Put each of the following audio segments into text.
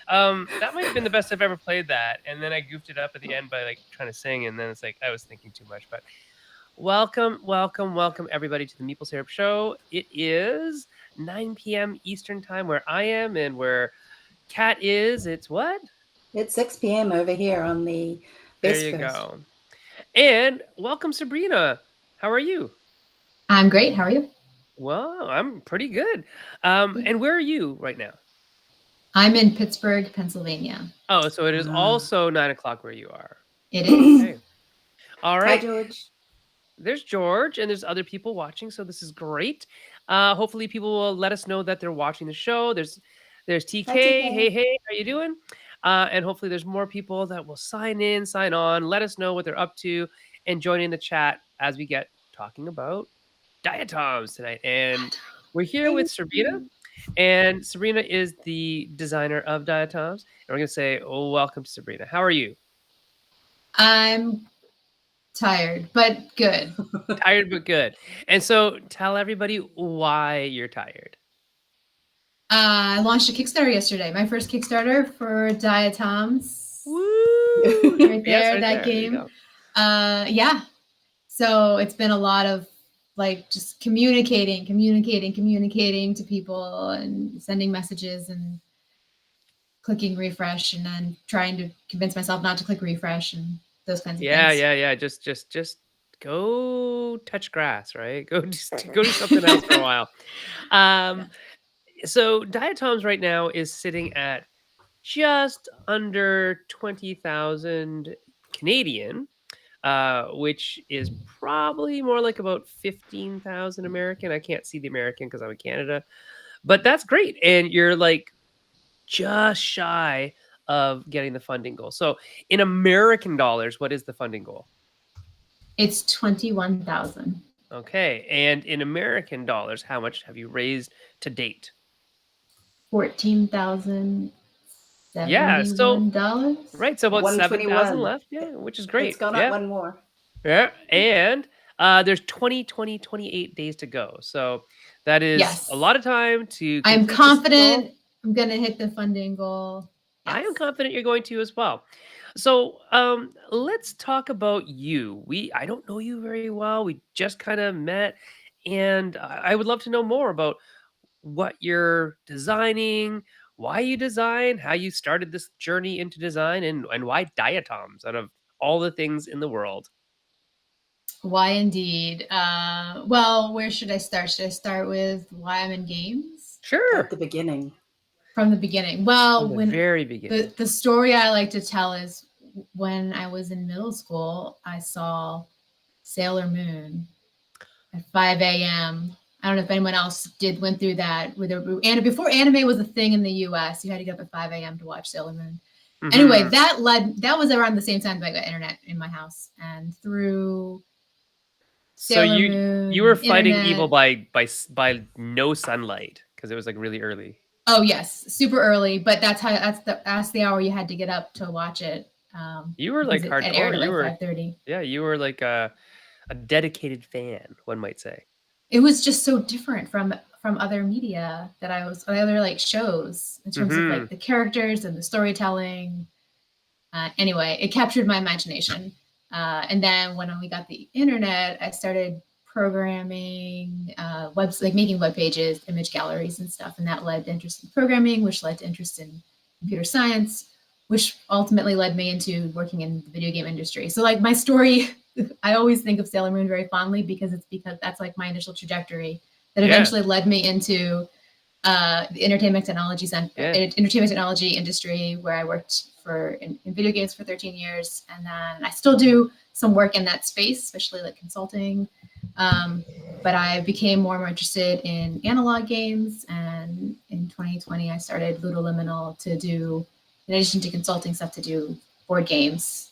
That might have been the best I've ever played that. And then I goofed it up at the end by like trying to sing, and then it's like I was thinking too much. But welcome everybody to the Meeple Syrup Show. It is 9 p.m. Eastern time where I am and where Kat is. It's what? It's 6 p.m. over here on the There West you Coast. go. And welcome, Sabrina. How are you? I'm great. How are you? Well, I'm pretty good. And where are you right now? I'm in Pittsburgh, Pennsylvania. Oh, so it is also 9 o'clock where you are. It is. Okay. All right. Hi, George. There's George, and there's other people watching, so this is great. Hopefully, people will let us know that they're watching the show. There's TK. Hi, TK. Hey, how you doing? And hopefully, there's more people that will sign in, sign on, let us know what they're up to, and join in the chat as we get talking about Diatoms tonight. And we're here with Sabrina, and Sabrina is the designer of Diatoms. And we're gonna say, "Oh, welcome to Sabrina. How are you?" I'm tired, but good. Tired but good. And so tell everybody why you're tired. I launched a Kickstarter yesterday. My first Kickstarter for Diatoms. Woo! Right there, Yes, that there. game. Yeah. So it's been a lot of like just communicating to people and sending messages and clicking refresh and then trying to convince myself not to click refresh and those kinds of things. Yeah. Just go touch grass, right? Go do something else for a while. So Diatoms right now is sitting at just under 20,000 Canadian, which is probably more like about 15,000 American. I can't see the American because I'm in Canada, but that's great. And you're like just shy of getting the funding goal. So in American dollars, what is the funding goal? It's 21,000. Okay. And in American dollars, how much have you raised to date? $14,071. Yeah, so right, so about 7,000 left. Yeah, which is great. It's gone up one more. Yeah, and there's 28 days to go. So that is a lot of time to. I'm confident I'm gonna hit the funding goal. Yes. I am confident you're going to as well. So let's talk about you. I don't know you very well. We just kind of met, and I would love to know more about what you're designing, why you design, how you started this journey into design, and why Diatoms out of all the things in the world. Why indeed? Well, where should I start? Should I start with why I'm in games? Sure. At the beginning. From the beginning. Well, From the very beginning. The story I like to tell is when I was in middle school, I saw Sailor Moon at 5 a.m. I don't know if anyone else went through that. And before anime was a thing in the U.S., you had to get up at 5 a.m. to watch Sailor Moon. Mm-hmm. Anyway, that was around the same time that I got internet in my house, and through Sailor Moon, you were fighting evil by no sunlight because it was like really early. Oh yes, super early, but that's the hour you had to get up to watch it. You were like hardcore. It aired at like 5:30. Yeah, you were like a dedicated fan, one might say. It was just so different from other media other like shows in terms of like the characters and the storytelling. Anyway, it captured my imagination. And then when we got the internet, I started programming making web pages, image galleries and stuff, and that led to interest in programming, which led to interest in computer science, which ultimately led me into working in the video game industry. So like my story, I always think of Sailor Moon very fondly because that's like my initial trajectory that eventually led me into the entertainment technology industry, where I worked in video games for 13 years, and then I still do some work in that space, especially like consulting. But I became more and more interested in analog games, and in 2020 I started Ludoliminal to do, in addition to consulting stuff, to do board games,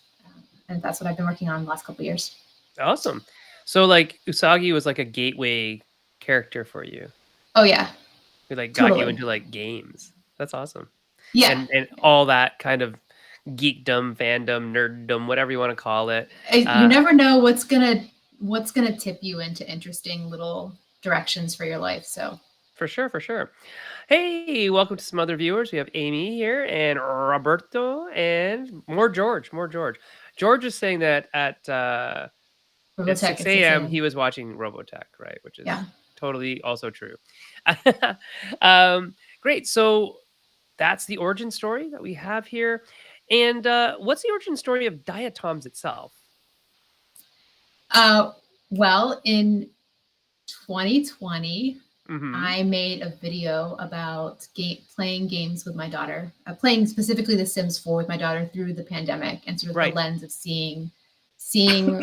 and that's what I've been working on the last couple of years. Awesome. So like Usagi was like a gateway character for you. Oh yeah. Who like got you into like games. That's awesome. Yeah. And all that kind of geekdom, fandom, nerddom, whatever you want to call it. You never know what's gonna tip you into interesting little directions for your life. So For sure, for sure. Hey, welcome to some other viewers. We have Amy here and Roberto and more George, more George. George is saying that at Robotech 6 at 6 a.m. he a.m. was watching Robotech, right? Which is Yeah. totally also true. Great. So that's the origin story that we have here. And what's the origin story of Diatoms itself? Well, in 2020, Mm-hmm. I made a video about playing games with my daughter, playing specifically The Sims 4 with my daughter through the pandemic, and sort of Right. the lens of seeing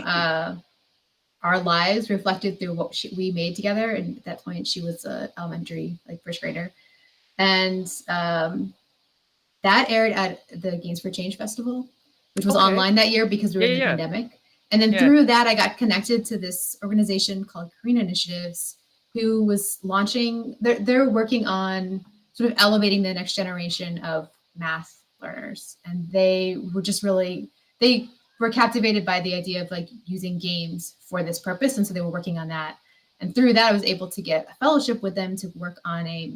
our lives reflected through what we made together. And at that point, she was elementary, like first grader, and that aired at the Games for Change Festival, which was Okay. online that year because we were in the Yeah. pandemic. And then Yeah. through that, I got connected to this organization called Korean Initiatives, who was launching, they're working on sort of elevating the next generation of math learners. And they were just really, they were captivated by the idea of like using games for this purpose. And so they were working on that. And through that, I was able to get a fellowship with them to work on a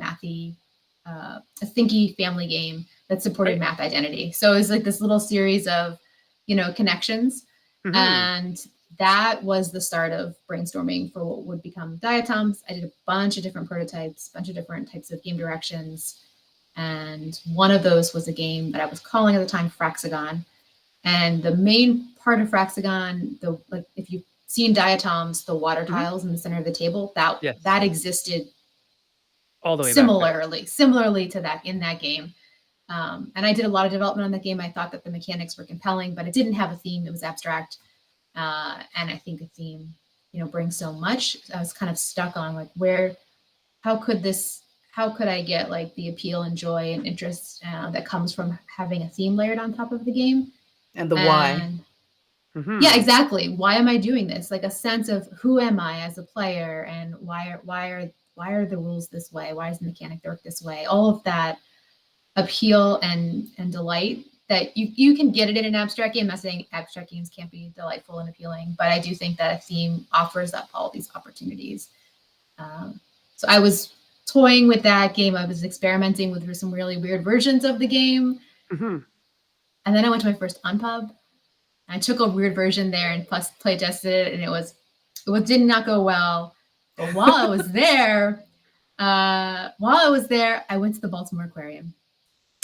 thinky family game that supported Right. math identity. So it was like this little series of, connections. Mhm. And that was the start of brainstorming for what would become Diatoms. I did a bunch of different prototypes, a bunch of different types of game directions. And one of those was a game that I was calling at the time Fraxagon. And the main part of Fraxagon, if you've seen Diatoms, the water tiles in the center of the table, Yes. that existed all the way back then. similarly to that in that game. And I did a lot of development on that game. I thought that the mechanics were compelling, but it didn't have a theme. It was abstract. And I think a theme, brings so much. I was kind of stuck on like how could I get like the appeal and joy and interest that comes from having a theme layered on top of the game? And the why. Mhm. Yeah, exactly. Why am I doing this? Like a sense of who am I as a player, and why are the rules this way? Why does the mechanic work this way? All of that appeal and delight that you can get it in an abstract game. I'm not saying abstract games can't be delightful and appealing, but I do think that a theme offers up all these opportunities. So I was toying with that game. I was experimenting with some really weird versions of the game. Mhm. And then I went to my first Unpub. I took a weird version there and plus play tested it, and it did not go well. But while I was there, I went to the Baltimore Aquarium.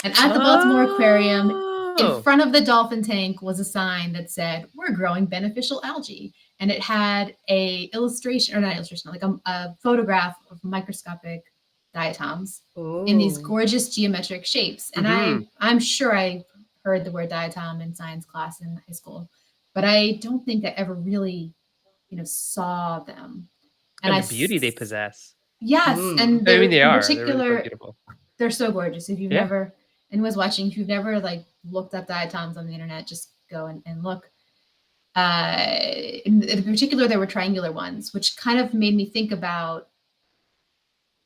And at the Baltimore Aquarium, in front of the dolphin tank was a sign that said, "We're growing beneficial algae." And it had a photograph of microscopic diatoms in these gorgeous geometric shapes. And I'm sure I heard the word diatom in science class in high school, but I don't think I ever really, saw them. And the beauty they possess. Yes, and I mean, they in are. They're really particular, quite beautiful. they're so gorgeous. If you've never, anyone's watching, if you've never like looked up diatoms on the internet, just go and look. In particular, there were triangular ones, which kind of made me think about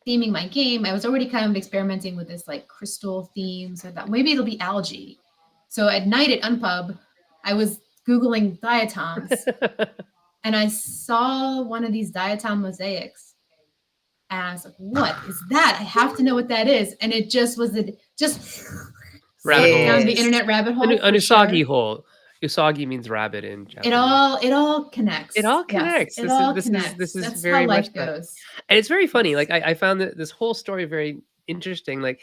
theming my game. I was already kind of experimenting with this like crystal theme, so I thought maybe it'll be algae. So at night at Unpub, I was Googling diatoms, and I saw one of these diatom mosaics. And I was like, "What is that? I have to know what that is." And it just was rabbit hole. Down the internet rabbit hole. An usagi hole. Usagi means rabbit in Japanese. It all connects. It all connects. Yes, This is That's very how life much goes. And it's very funny. Like I found this whole story very interesting. Like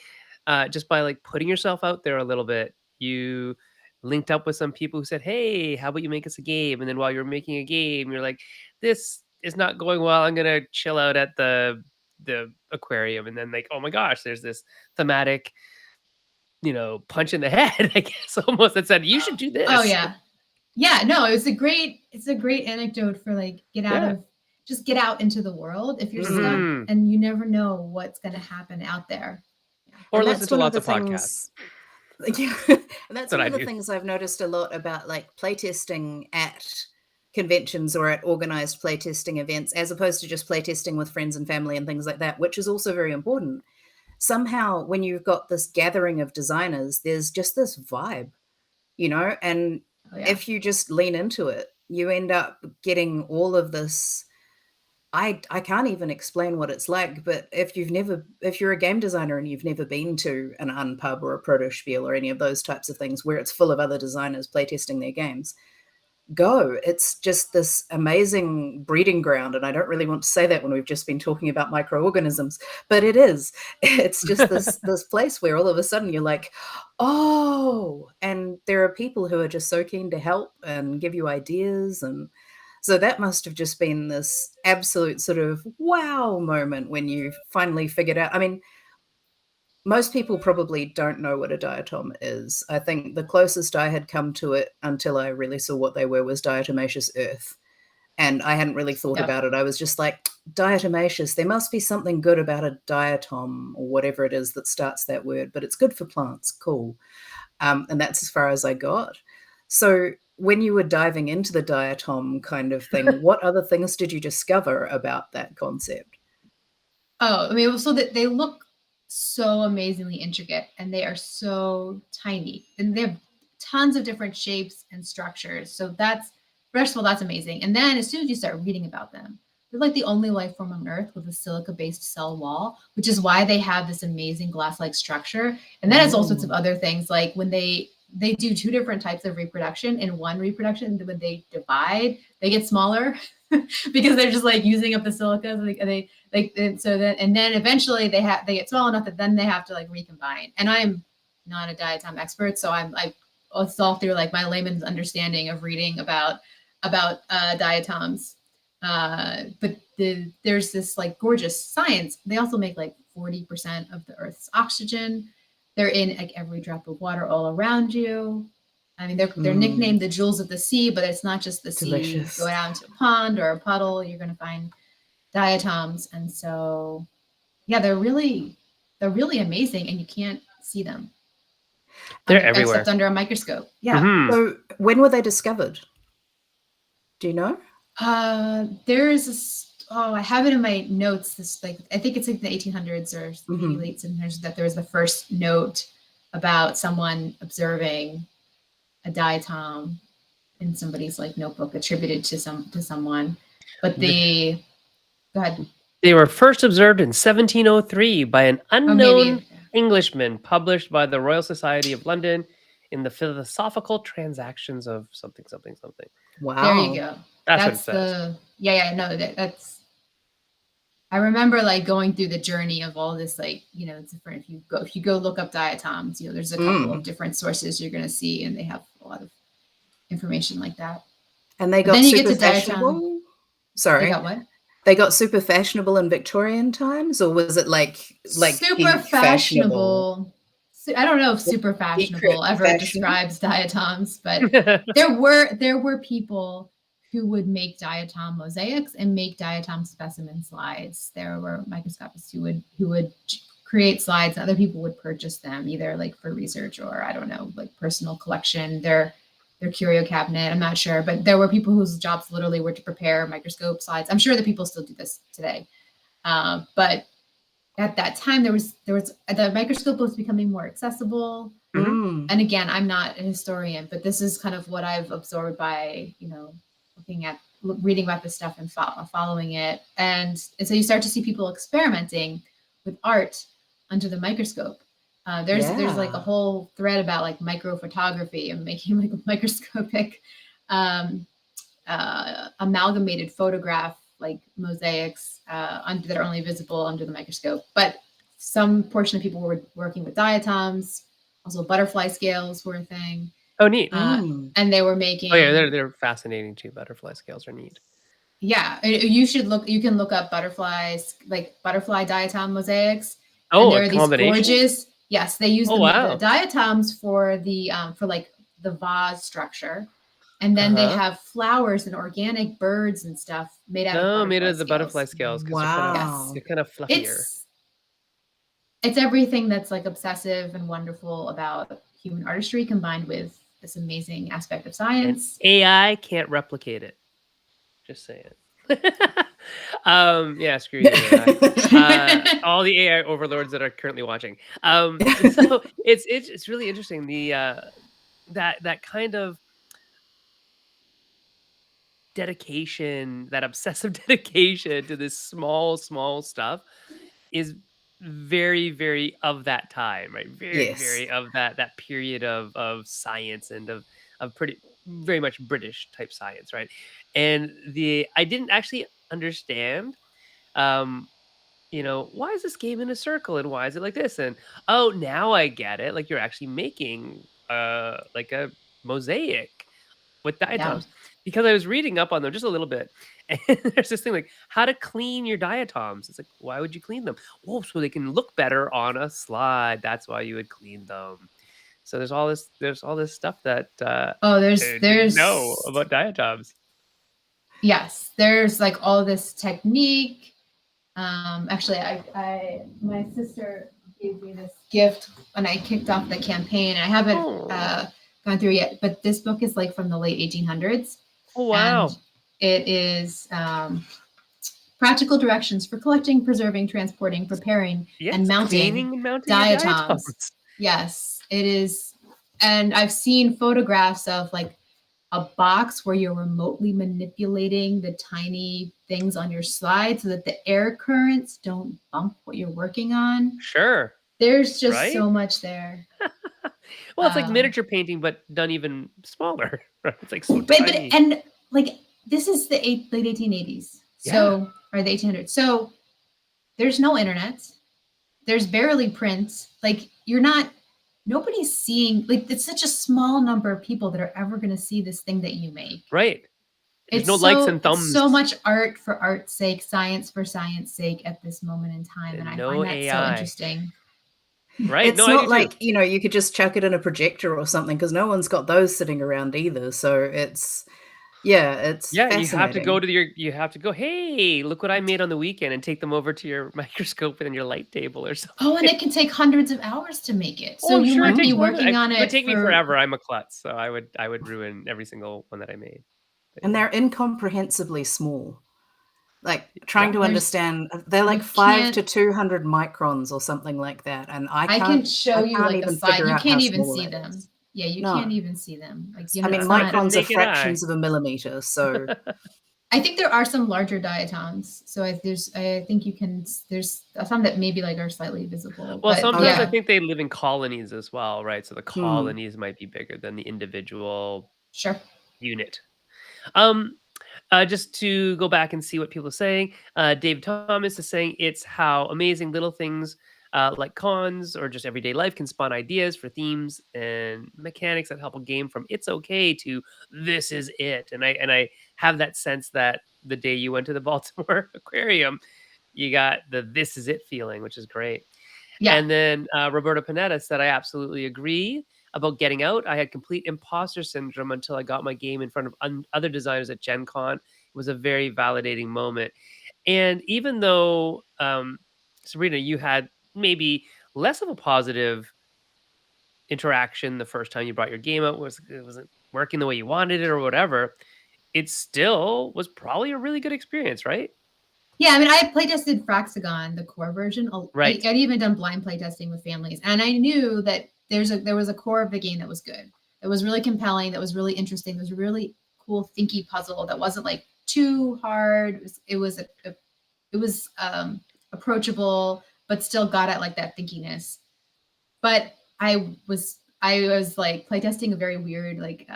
just by like putting yourself out there a little bit, you linked up with some people who said, "Hey, how about you make us a game?" And then while you're making a game, you're like, "This is not going well. I'm gonna chill out at the aquarium." And then like, oh my gosh, there's this thematic, punch in the head, I guess, almost, that said, "You should do this." Oh yeah. Yeah, no, it's a great anecdote for like get out into the world if you're stuck, and you never know what's going to happen out there. Or listen to lots of podcasts. That's one of the things I've noticed a lot about like playtesting at conventions or at organized playtesting events, as opposed to just playtesting with friends and family and things like that, which is also very important. Somehow, when you've got this gathering of designers, there's just this vibe, and if you just lean into it, you end up getting all of this I can't even explain what it's like, but if you're a game designer and you've never been to an Unpub or a Proto Spiel or any of those types of things where it's full of other designers playtesting their games, go. It's just this amazing breeding ground. And I don't really want to say that when we've just been talking about microorganisms, but it is. It's just this place where all of a sudden you're like, oh, and there are people who are just so keen to help and give you ideas. And so that must have just been this absolute sort of wow moment when you finally figured out. I mean, most people probably don't know what a diatom is. I think the closest I had come to it until I really saw what they were was diatomaceous earth. And I hadn't really thought about it. I was just like, diatomaceous, there must be something good about a diatom or whatever it is that starts that word, but it's good for plants. Cool. And that's as far as I got. So when you were diving into the diatom kind of thing, what other things did you discover about that concept? Oh, I mean, so that they look so amazingly intricate and they are so tiny and they have tons of different shapes and structures. So that's, first of all, that's amazing. And then as soon as you start reading about them, they're like the only life form on Earth with a silica-based cell wall, which is why they have this amazing glass-like structure. And then it's all sorts of other things, like when they do two different types of reproduction. In one reproduction, when they divide, they get smaller because they're just like using up the silica. So then eventually they get small enough that then they have to like recombine. And I'm not a diatom expert, so it's all through like my layman's understanding of reading about diatoms. But there's this like gorgeous science. They also make like 40% of the Earth's oxygen. They're in like every drop of water all around you. I mean, they're nicknamed the jewels of the sea, but it's not just the Delicious. sea. Go down to a pond or a puddle, you're going to find diatoms. And so, yeah, they're really amazing, and you can't see them. They're everywhere. Except under a microscope. Yeah. So when were they discovered? Do you know? There's this. Oh, I have it in my notes. This I think it's like the 1800s or maybe late 1700s that there was the first note about someone observing a diatom in somebody's like notebook attributed to someone. But go ahead. They were first observed in 1703 by an unknown Englishman, published by the Royal Society of London in the Philosophical Transactions of something. Wow. There you go. That's what it says. That's. I remember like going through the journey of all this, like, it's different. If you go look up diatoms, there's a couple of different sources you're going to see, and they have a lot of information like that. And they got super fashionable. Sorry. They got what? They got super fashionable in Victorian times, or was it like super fashionable? I don't know if super fashionable ever describes diatoms, but there were people who would make diatom mosaics and make diatom specimen slides. There were microscopists who would create slides, and other people would purchase them either like for research or I don't know, like personal collection. Their curio cabinet, I'm not sure, but there were people whose jobs literally were to prepare microscope slides. I'm sure that people still do this today, but at that time there was the microscope was becoming more accessible. And again, I'm not a historian, but this is kind of what I've absorbed by reading about this stuff and following it. And so you start to see people experimenting with art under the microscope. There's like a whole thread about like microphotography and making like a microscopic amalgamated photograph, like mosaics that are only visible under the microscope. But some portion of people were working with diatoms. Also, butterfly scales were a thing. Oh, neat. And they were making. Oh, yeah, they're fascinating too. Butterfly scales are neat. Yeah, you can look up butterflies, like butterfly diatom mosaics. Oh, and there are these gorgeous. Yes, they use the diatoms for the vase structure, and then they have flowers and organic birds and stuff made out of the butterfly scales because they're kind of fluffier. It's everything that's like obsessive and wonderful about human artistry combined with this amazing aspect of science. And AI can't replicate it. Just saying. Yeah, screw you, AI. All the AI overlords that are currently watching. So it's really interesting. The that kind of dedication, that obsessive dedication to this small, small stuff is very, very of that time, right? Very, Yes. very of that period of science and of pretty very much British type science, right? And I didn't actually understand um why is this game in a circle and why is it like this? And oh, now I get it. Like you're actually making like a mosaic with Yeah. diatoms because I was reading up on them just a little bit. And there's this thing like how to clean your diatoms. It's like, why would you clean them? Oh, so they can look better on a slide. That's why you would clean them. So there's all this stuff that Oh, I didn't know there's about diatoms. yes, there's like all this technique. Actually, my sister gave me this gift when I kicked off the campaign. I haven't Oh, gone through it yet, but this book is like from the late 1800s, oh and wow. it is practical directions for collecting, preserving, transporting, preparing, and Yes, mounting cleaning and mounting your diatoms. diatoms. Yes, it is. And I've seen photographs of like a box where you're remotely manipulating the tiny things on your slide so that the air currents don't bump what you're working on. Sure, There's just right? so much there. Well, it's like Um, miniature painting, but done even smaller, right? It's like so but tiny. and like this is the late 1880s, Yeah, so or the 1800s. So there's no internet. There's barely print. Like you're not. Nobody's seeing. Like it's such a small number of people that are ever going to see this thing that you make. right. There's It's no likes and it's thumbs so much art for art's sake, science for science sake at this moment in time, and and I no find that so AI. interesting. Right? No, It's I do not too. like, you could just chuck it in a projector or something because no one's got those sitting around either. So it's Yeah, you have to go fascinating. to you have to go, hey, look what I made on the weekend and take them over to your microscope and your light table or Oh, and something. it can take hundreds of hours to make it. So Oh, you sure, it might be takes Mm. more than working it on would it take me for forever. I'm a klutz, so I would ruin every single one that I made. But And yeah. they're incomprehensibly small. Like trying Yeah. to there's understand, they're you like 5 can't to 200 microns or something like that, and I I can can't show I you can't like a even slide. figure You out how can't even small see that them. is. Yeah, you can't No. even see them. Like, I mean, it's Not with not the microns are naked eye. fractions of a millimeter, so I think there are some larger diatoms. So I think you can there's some that maybe like are slightly visible. Well, But sometimes I okay. yeah, think they live in colonies as well, right? So the Hmm. colonies might be bigger than the individual sure. unit. Um, just to go back and see what people are saying, Dave Thomas is saying it's how amazing little things like cons or just everyday life can spawn ideas for themes and mechanics that help a game from it's okay to this is it. And I have that sense that the day you went to the Baltimore Aquarium, you got the this is it feeling, which is great. Yeah. And then Roberto Panetta said, I absolutely agree about getting out. I had complete imposter syndrome until I got my game in front of other designers at Gen Con. It was a very validating moment. And even though, Sabrina, you had maybe less of a positive interaction the first time you brought your game out, it wasn't working the way you wanted it or whatever, it still was probably a really good experience, right? Yeah, I mean, I play tested Fraxagon, the core version. Right. I'd even done blind play testing with families, and I knew that there was a core of the game that was good, that was really compelling, that was really interesting, that was a really cool, thinky puzzle that wasn't like too hard. It was approachable, but still got at like that thinkiness. But I was like playtesting a very weird like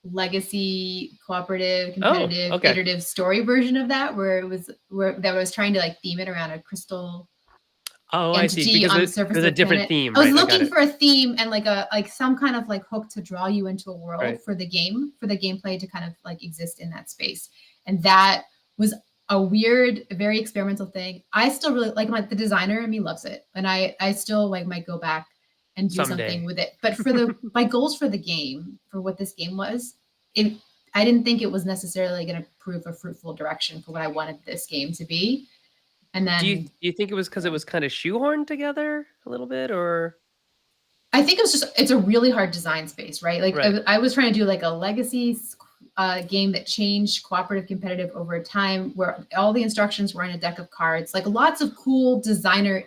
legacy cooperative Oh, competitive okay. iterative story version of that where that was trying to like theme it around a crystal Oh, I see. entity Because on the there's surface a of the different planet. theme, I was right? I got looking it. for a theme and like some kind of like hook to draw you into a world Right. for the game, for the gameplay to kind of like exist in that space. And that was a weird, very experimental thing. I still really like the designer in me loves it. And I still like might go back and do something Someday. with it. But for my goals for the game, for what this game was, it I didn't think it was necessarily going to prove a fruitful direction for what I wanted this game to be. And Do then you think it was because it was kinda shoehorned together a little bit, or I think it's a really hard design space, right? Like right. I was trying to do like a legacy game that changed cooperative competitive over time, where all the instructions were in a deck of cards, like lots of cool designer.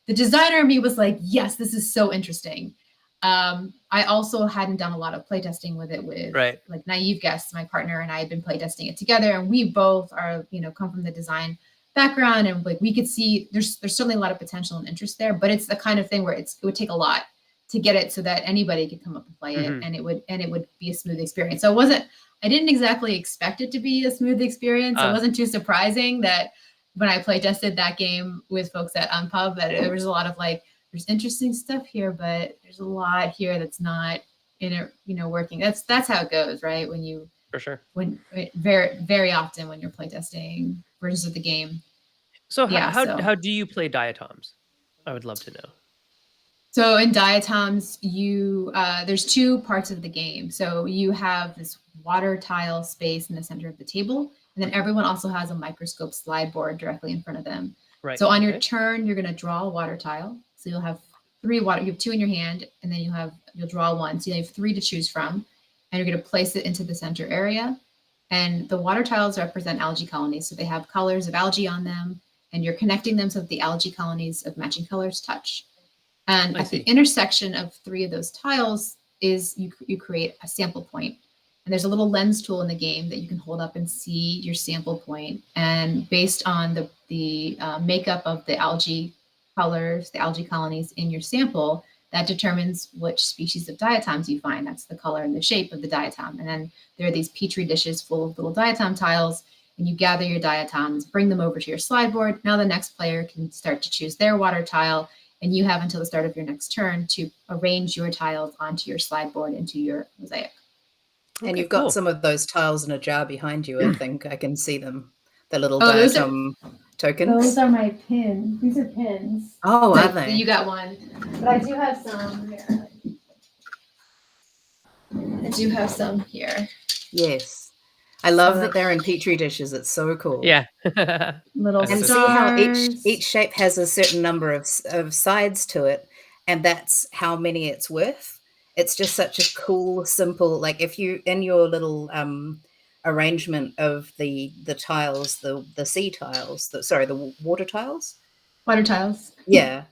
The designer in me was like, yes, this is so interesting. I also hadn't done a lot of playtesting with it with like Naive Guests. My partner and I had been playtesting it together, and we both are, come from the design background, and like we could see there's certainly a lot of potential and interest there, but it's the kind of thing where it would take a lot to get it so that anybody could come up and play it, and it would be a smooth experience. So I didn't exactly expect it to be a smooth experience. It wasn't too surprising that when I playtested that game with folks at Unpub, that there was a lot of like, there's interesting stuff here, but there's a lot here that's not in it, working. That's how it goes, right? When you for sure when very very often when you're playtesting versions of the game. So how do you play Diatoms? I would love to know. So in Diatoms, there's two parts of the game. So you have this water tile space in the center of the table, and then everyone also has a microscope slide board directly in front of them. Right. So on your turn, you're going to draw a water tile. So you'll have you have two in your hand, and then you'll draw one. So you have three to choose from, and you're going to place it into the center area. And the water tiles represent algae colonies. So they have colors of algae on them, and you're connecting them so that the algae colonies of matching colors touch. And at the intersection of three of those tiles is you create a sample point. And there's a little lens tool in the game that you can hold up and see your sample point. And based on the makeup of the algae colors, the algae colonies in your sample, that determines which species of diatoms you find. That's the color and the shape of the diatom. And then there are these petri dishes full of little diatom tiles, and you gather your diatoms, bring them over to your slide board. Now the next player can start to choose their water tile, and you have until the start of your next turn to arrange your tiles onto your slide board into your mosaic. And you've got some of those tiles in a jar behind you, I think. I can see them. The little diatom tokens. Those are my pins. These are pins. Oh, are they? You got one. But I do have some here. Yes. I love that they're in petri dishes. It's so cool. Yeah. Little and stars. See how each shape has a certain number of sides to it, and that's how many it's worth. It's just such a cool, simple, like if you, in your little arrangement of the tiles, the sea tiles, the water tiles? Water tiles. Yeah.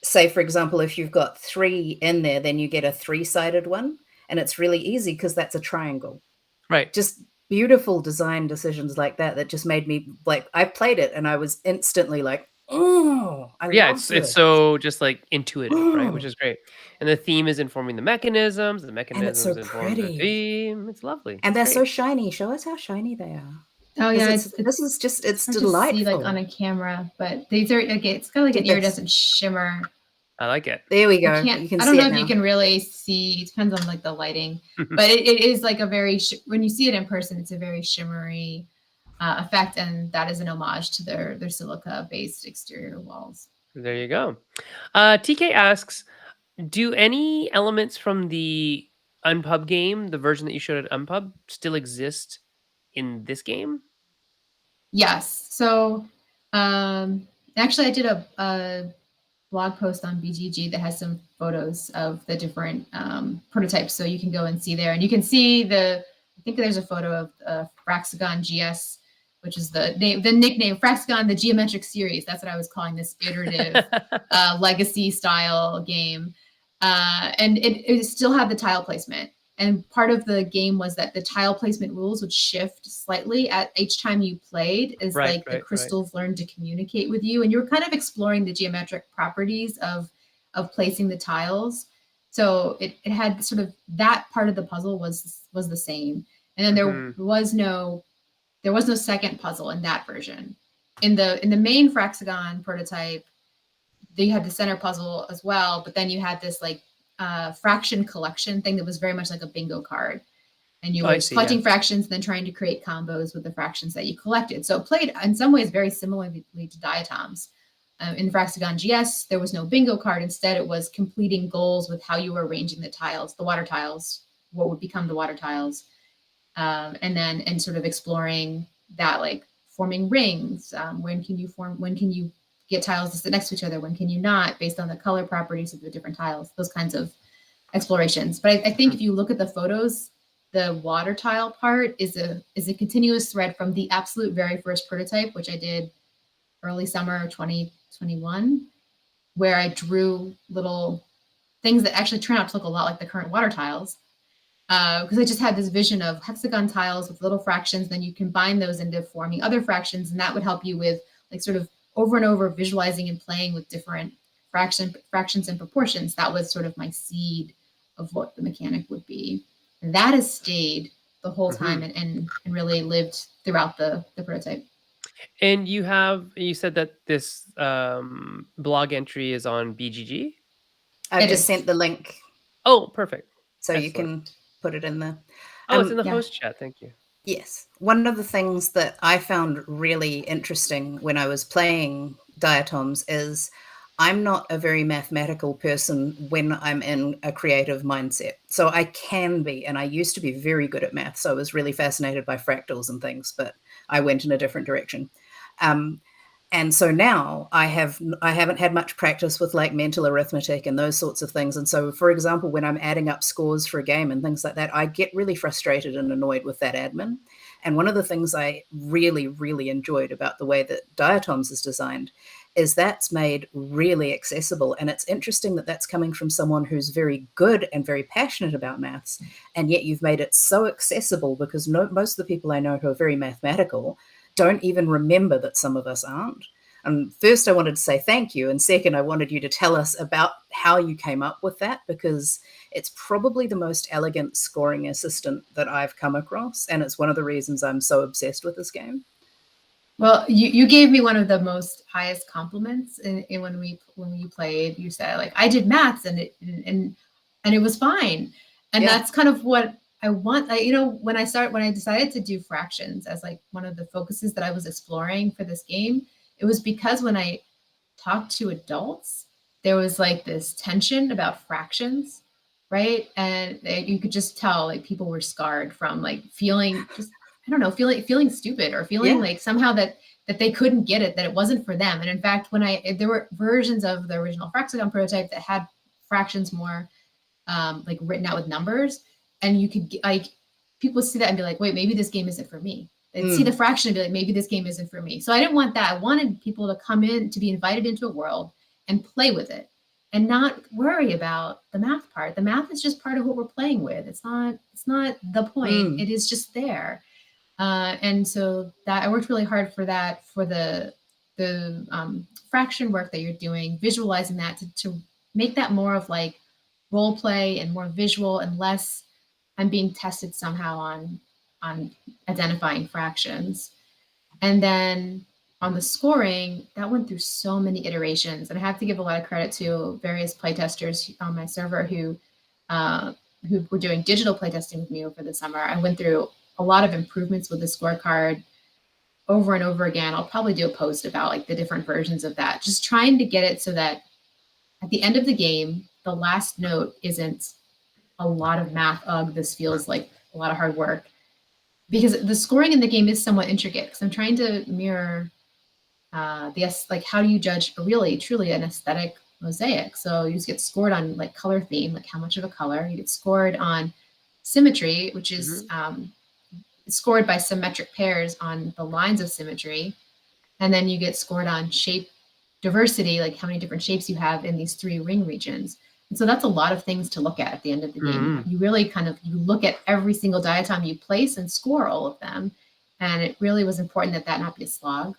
Say, for example, if you've got 3 in there, then you get a 3-sided one. And it's really easy because that's a triangle. Right. Just beautiful design decisions like that just made me, like, I played it and I was instantly like, oh, I love this. It's so just like intuitive, right? Which is great. And the theme is informing the mechanisms. The mechanisms inform the theme. It's lovely. And they're so shiny. Show us how shiny they are. Oh yeah, it's delightful. See, like on a camera, but these are it's kind of like an iridescent shimmer. I like it. There we go. I don't know if you can really see. It depends on like the lighting, but it is like a very when you see it in person, it's a very shimmery effect, and that is an homage to their silica-based exterior walls. There you go. TK asks, do any elements from the Unpub game, the version that you showed at Unpub, still exist in this game? Yes. So actually, I did a blog post on BGG that has some photos of the different prototypes, so you can go and see there, and you can see I think there's a photo of Fraxagon GS, which is the nickname Fraxagon, the geometric series. That's what I was calling this iterative legacy style game, and it still had the tile placement. And part of the game was that the tile placement rules would shift slightly at each time you played as the crystals learned to communicate with you. And you were kind of exploring the geometric properties of placing the tiles. So it had sort of that part of the puzzle was the same. And then there was no second puzzle in that version. In the main Fraxagon prototype, they had the center puzzle as well, but then you had this like fraction collection thing that was very much like a bingo card, and you were collecting fractions and then trying to create combos with the fractions that you collected. So it played in some ways very similarly to Diatoms. In Fraxagon GS, there was no bingo card. Instead, it was completing goals with how you were arranging the tiles, the water tiles, what would become the water tiles, and sort of exploring that, like forming rings. When can you get tiles to sit next to each other? When can you not, based on the color properties of the different tiles, those kinds of explorations. But I think if you look at the photos, the water tile part is a continuous thread from the absolute very first prototype, which I did early summer 2021, where I drew little things that actually turn out to look a lot like the current water tiles. Because I just had this vision of hexagon tiles with little fractions, then you combine those into forming other fractions, and that would help you with like sort of over and over visualizing and playing with different fractions and proportions. That was sort of my seed of what the mechanic would be. And that has stayed the whole time and really lived throughout the prototype. And you said that this blog entry is on BGG? I've just sent the link. Oh, perfect. So you can put it in there. Oh, it's in the host chat. Thank you. Yes. One of the things that I found really interesting when I was playing Diatoms is I'm not a very mathematical person when I'm in a creative mindset. So I can be, and I used to be very good at math. So I was really fascinated by fractals and things, but I went in a different direction. And so now I haven't had much practice with like mental arithmetic and those sorts of things. And so, for example, when I'm adding up scores for a game and things like that, I get really frustrated and annoyed with that admin. And one of the things I really, really enjoyed about the way that Diatoms is designed is that's made really accessible. And it's interesting that that's coming from someone who's very good and very passionate about maths. And yet you've made it so accessible, because most of the people I know who are very mathematical don't even remember that some of us aren't. And first, I wanted to say thank you. And second, I wanted you to tell us about how you came up with that, because it's probably the most elegant scoring assistant that I've come across. And it's one of the reasons I'm so obsessed with this game. Well, you gave me one of the most highest compliments in when we played. You said, like, I did maths and it was fine. And that's kind of what I want. When I decided to do fractions as like one of the focuses that I was exploring for this game, it was because when I talked to adults, there was like this tension about fractions, right? And you could just tell like people were scarred from like feeling just, I don't know, feeling stupid or feeling like somehow that they couldn't get it, that it wasn't for them. And in fact, there were versions of the original Fraxagon prototype that had fractions more like written out with numbers, and you could like people see that and be like, wait, maybe this game isn't for me. They'd see the fraction and be like, maybe this game isn't for me. So I didn't want that. I wanted people to come in, to be invited into a world and play with it and not worry about the math part. The math is just part of what we're playing with. It's not the point. It is just there. And so that I worked really hard for that, for the fraction work that you're doing, visualizing that to make that more of like role play and more visual and less I'm being tested somehow on identifying fractions. And then on the scoring, that went through so many iterations. And I have to give a lot of credit to various playtesters on my server who were doing digital playtesting with me over the summer. I went through a lot of improvements with the scorecard over and over again. I'll probably do a post about like the different versions of that, just trying to get it so that at the end of the game, the last note isn't a lot of math. This feels like a lot of hard work, because the scoring in the game is somewhat intricate, because I'm trying to mirror like how do you judge really truly an aesthetic mosaic. So you just get scored on like color theme, like how much of a color. You get scored on symmetry, which is scored by symmetric pairs on the lines of symmetry. And then you get scored on shape diversity, like how many different shapes you have in these 3 ring regions. And so that's a lot of things to look at the end of the game. You really you look at every single diatom you place and score all of them. And it really was important that not be a slog,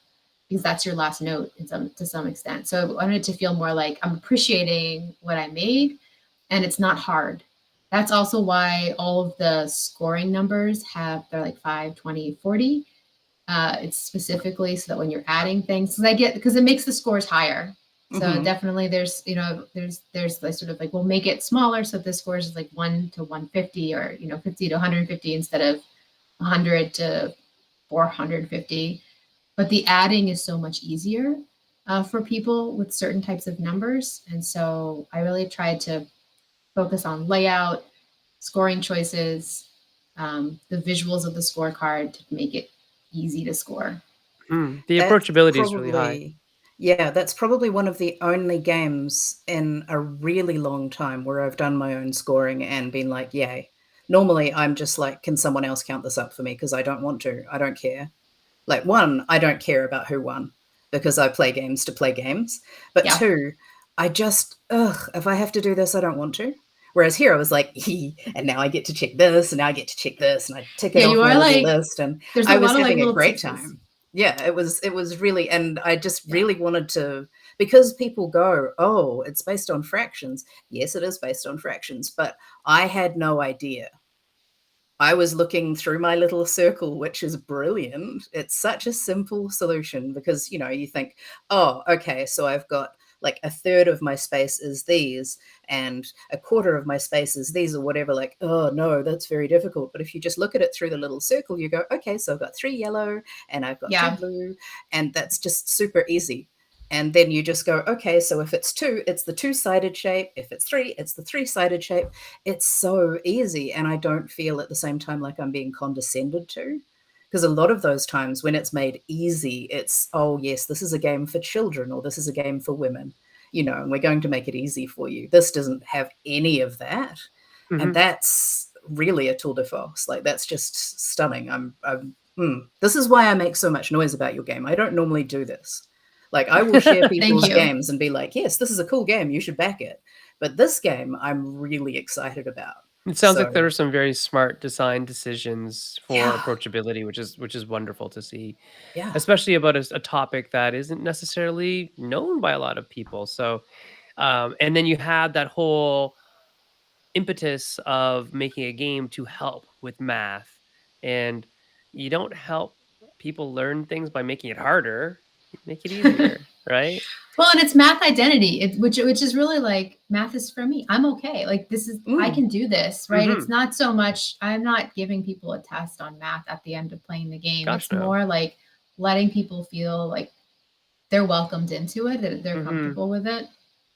because that's your last note to some extent. So I wanted it to feel more like I'm appreciating what I made, and it's not hard. That's also why all of the scoring numbers they're like 5, 20, 40. It's specifically so that when you're adding things, because it makes the scores higher. So definitely there's like sort of like, we'll make it smaller so the scores is like 1 to 150 or, 50 to 150 instead of 100 to 450. But the adding is so much easier for people with certain types of numbers. And so I really tried to focus on layout, scoring choices, the visuals of the scorecard to make it easy to score. The approachability is really high. Yeah, that's probably one of the only games in a really long time where I've done my own scoring and been like, yay. Normally, I'm just like, can someone else count this up for me? Because I don't want to. I don't care. Like, 1, I don't care about who won, because I play games to play games. But 2, I just, if I have to do this, I don't want to. Whereas here I was like, and now I get to check this, and now I get to check this, and I tick it Yeah, off you my are little like, list, and there's I a was lot of like having a little great tickers. time. Yeah, it was really, and I just Yeah. really wanted to, because people go, oh, it's based on fractions. Yes, it is based on fractions, but I had no idea. I was looking through my little circle, which is brilliant. It's such a simple solution because, you think, oh, okay, so I've got like a third of my space is these and a quarter of my space is these or whatever. Like, oh, no, that's very difficult. But if you just look at it through the little circle, you go, okay, so I've got 3 yellow and I've got 2 blue, and that's just super easy. And then you just go, okay, so if it's 2, it's the 2-sided shape. If it's 3, it's the 3-sided shape. It's so easy, and I don't feel at the same time like I'm being condescended to. Because a lot of those times when it's made easy, it's, oh, yes, this is a game for children or this is a game for women, and we're going to make it easy for you. This doesn't have any of that. And that's really a tour de force. Like, that's just stunning. This is why I make so much noise about your game. I don't normally do this. Like, I will share people's games and be like, yes, this is a cool game. You should back it. But this game, I'm really excited about. It sounds like there were some very smart design decisions for Yeah. approachability, which is wonderful to see, Yeah. especially about a topic that isn't necessarily known by a lot of people. So, and then you had that whole impetus of making a game to help with math, and you don't help people learn things by making it harder. You make it easier, right? Well, and it's math identity, which is really like, math is for me. I'm okay. Like, this is, I can do this, right? It's not so much, I'm not giving people a test on math at the end of playing the game. Gosh, it's no. more like letting people feel like they're welcomed into it, that they're comfortable with it.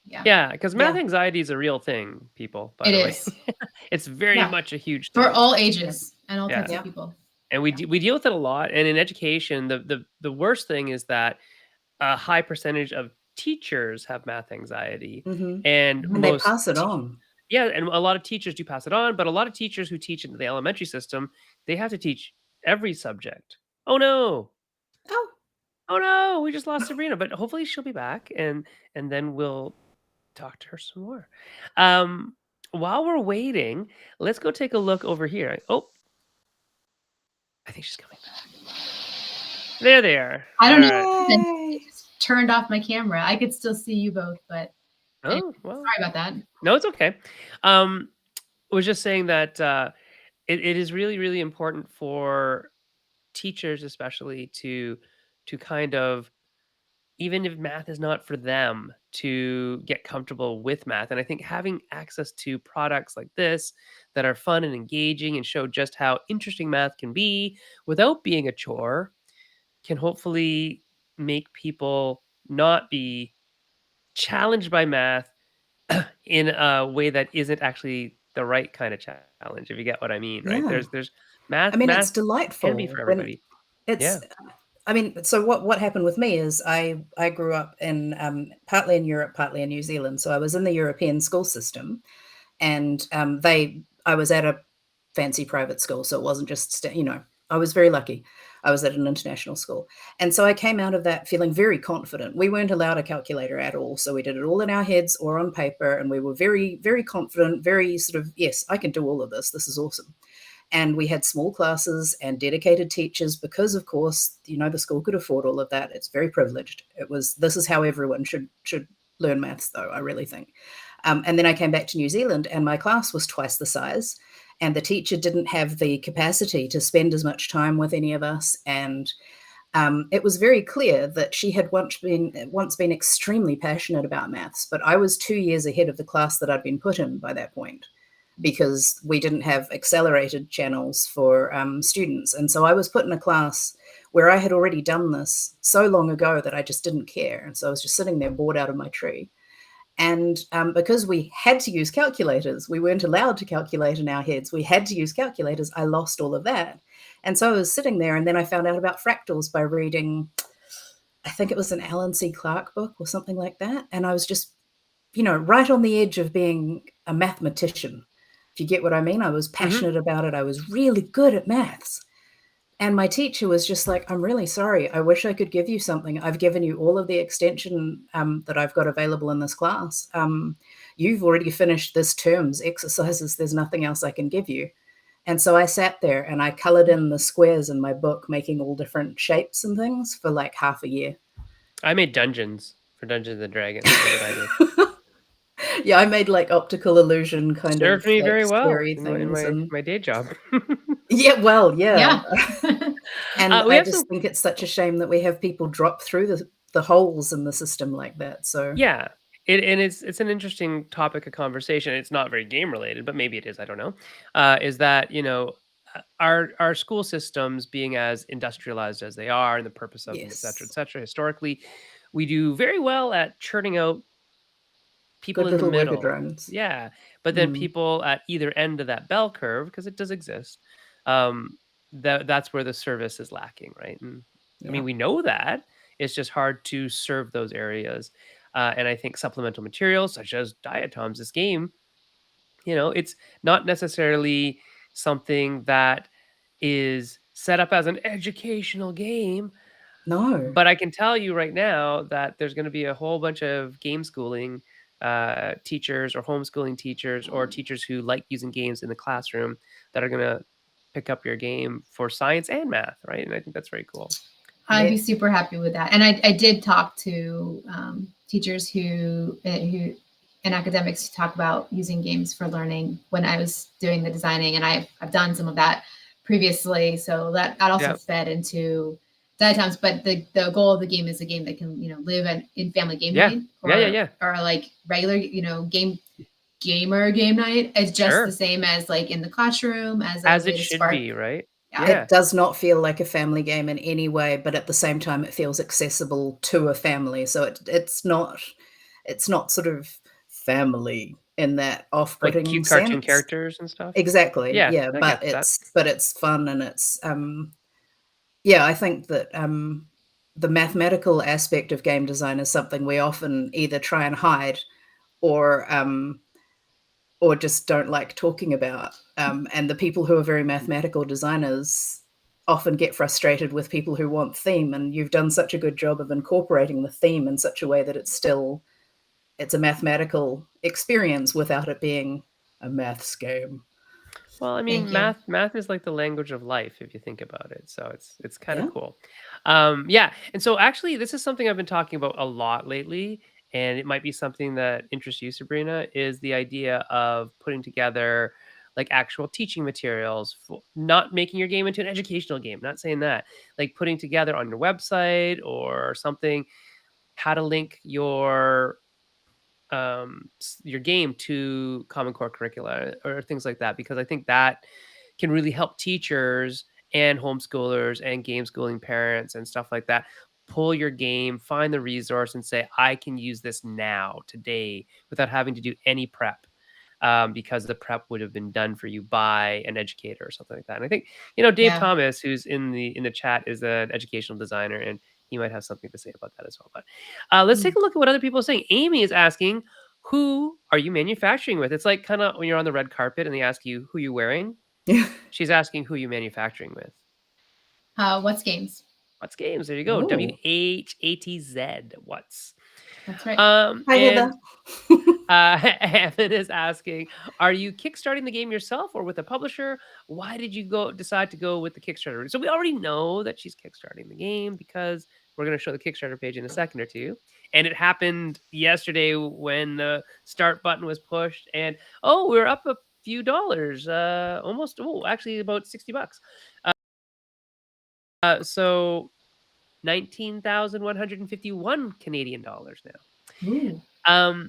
Yeah, because math anxiety is a real thing, people, by the way. Is. It's very much a huge thing. For all ages and all types of people. And we deal with it a lot. And in education, the worst thing is that a high percentage of teachers have math anxiety, and they pass it on. Yeah, and a lot of teachers do pass it on, but a lot of teachers who teach in the elementary system, they have to teach every subject. Oh no! Oh no! We just lost Sabrina, but hopefully she'll be back, and then we'll talk to her some more. While we're waiting, let's go take a look over here. Oh, I think she's coming back. There they are. I don't know. I just turned off my camera. I could still see you both, but oh, well, sorry about that. No, it's okay. I was just saying that it is really, really important for teachers, especially to kind of, even if math is not for them, to get comfortable with math. And I think having access to products like this that are fun and engaging and show just how interesting math can be without being a chore can hopefully make people not be challenged by math in a way that isn't actually the right kind of challenge, if you get what I mean, right? Yeah. There's math. I mean, it's Math can be delightful for when everybody. it's. I mean, so what happened with me is I grew up in partly in Europe, partly in New Zealand. So I was in the European school system, and I was at a fancy private school, so it wasn't just I was very lucky. I was at an international school, and so I came out of that feeling very confident. We weren't allowed a calculator at all, so we did it all in our heads or on paper, and we were very, very confident, very sort of, yes, I can do all of this. This is awesome. And we had small classes and dedicated teachers because, of course, the school could afford all of that. It's very privileged. This is how everyone should learn maths, though, I really think. And then I came back to New Zealand, and my class was twice the size, and the teacher didn't have the capacity to spend as much time with any of us. And it was very clear that she had once been extremely passionate about maths, but I was 2 years ahead of the class that I'd been put in by that point, because we didn't have accelerated channels for students. And so I was put in a class where I had already done this so long ago that I just didn't care. And so I was just sitting there bored out of my tree. And because we had to use calculators, we weren't allowed to calculate in our heads. We had to use calculators. I lost all of that. And so I was sitting there, and then I found out about fractals by reading, I think it was an Alan C. Clark book or something like that. And I was just, right on the edge of being a mathematician. If you get what I mean. I was passionate about it. I was really good at maths. And my teacher was just like, I'm really sorry. I wish I could give you something. I've given you all of the extension that I've got available in this class. You've already finished this term's exercises. There's nothing else I can give you. And so I sat there and I colored in the squares in my book, making all different shapes and things for like half a year. I made dungeons for Dungeons and Dragons. That's what I did. Yeah, I made like optical illusion kind of Served me like very well squarey in things. And my day job. yeah, well, yeah. Yeah. And We I have just some. think it's such a shame that we have people drop through the holes in the system like that. So Yeah. And it's an interesting topic of conversation. It's not very game related, but maybe it is. I don't know. Is that our school systems being as industrialized as they are, and the purpose of them, et yes, cetera, historically, we do very well at churning out people good in the little worker middle. drones. Yeah, but then Mm, people at either end of that bell curve, because it does exist, um, that's where the service is lacking, right? And I yeah, mean, we know that it's just hard to serve those areas. And I think supplemental materials such as diatoms, this game, it's not necessarily something that is set up as an educational game, no, but I can tell you right now that there's gonna be a whole bunch of game schooling, teachers or homeschooling teachers or teachers who like using games in the classroom that are gonna pick up your game for science and math, right? And I think that's very cool. I'd be yes, super happy with that. And I did talk to teachers who and academics who talk about using games for learning when I was doing the designing, and I've done some of that previously. So that also Yeah. fed into Diatoms. But the goal of the game is a game that can live in family game Yeah. night Yeah, yeah, yeah. or like regular gamer game night. It's just the Sure. same as like in the classroom as a As way it to should spark. be, right? Yeah. Yeah. it does not feel like a family game in any way, but at the same time, it feels accessible to a family. So it's not sort of family in that Like off-putting cute cartoon sense. characters and stuff. Exactly, Yeah, yeah, I but get that. it's fun and it's, yeah, I think that, the mathematical aspect of game design is something we often either try and hide or, or just don't like talking about, and the people who are very mathematical designers often get frustrated with people who want theme, and you've done such a good job of incorporating the theme in such a way that it's a mathematical experience without it being a maths game. Well, I mean, Thank you. math is like the language of life if you think about it. So it's kind of Yeah. cool. Yeah, and so actually, this is something I've been talking about a lot lately, and it might be something that interests you, Sabrina. Is the idea of putting together like actual teaching materials, for not making your game into an educational game. Not saying that, like putting together on your website or something how to link your game to Common Core curricula or things like that, because I think that can really help teachers and homeschoolers and game schooling parents and stuff like that pull your game, find the resource, and say, I can use this now, today, without having to do any prep. Because the prep would have been done for you by an educator or something like that. And I think, Dave Yeah. Thomas, who's in the chat, is an educational designer, and he might have something to say about that as well. But let's take Mm. a look at what other people are saying. Amy is asking, who are you manufacturing with? It's like kind of when you're on the red carpet and they ask you who you're wearing. Yeah. She's asking who you manufacturing with. What's games? What's games? There you go. Ooh. WHATZ. What's That's right. Hi, and Heather. Evan is asking, are you kickstarting the game yourself or with a publisher? Why did you decide to go with the Kickstarter route? So we already know that she's kickstarting the game because we're going to show the Kickstarter page in a second or two. And it happened yesterday when the start button was pushed. And we're up a few dollars, almost. Actually, about $60. So 19,151 Canadian dollars now. Ooh.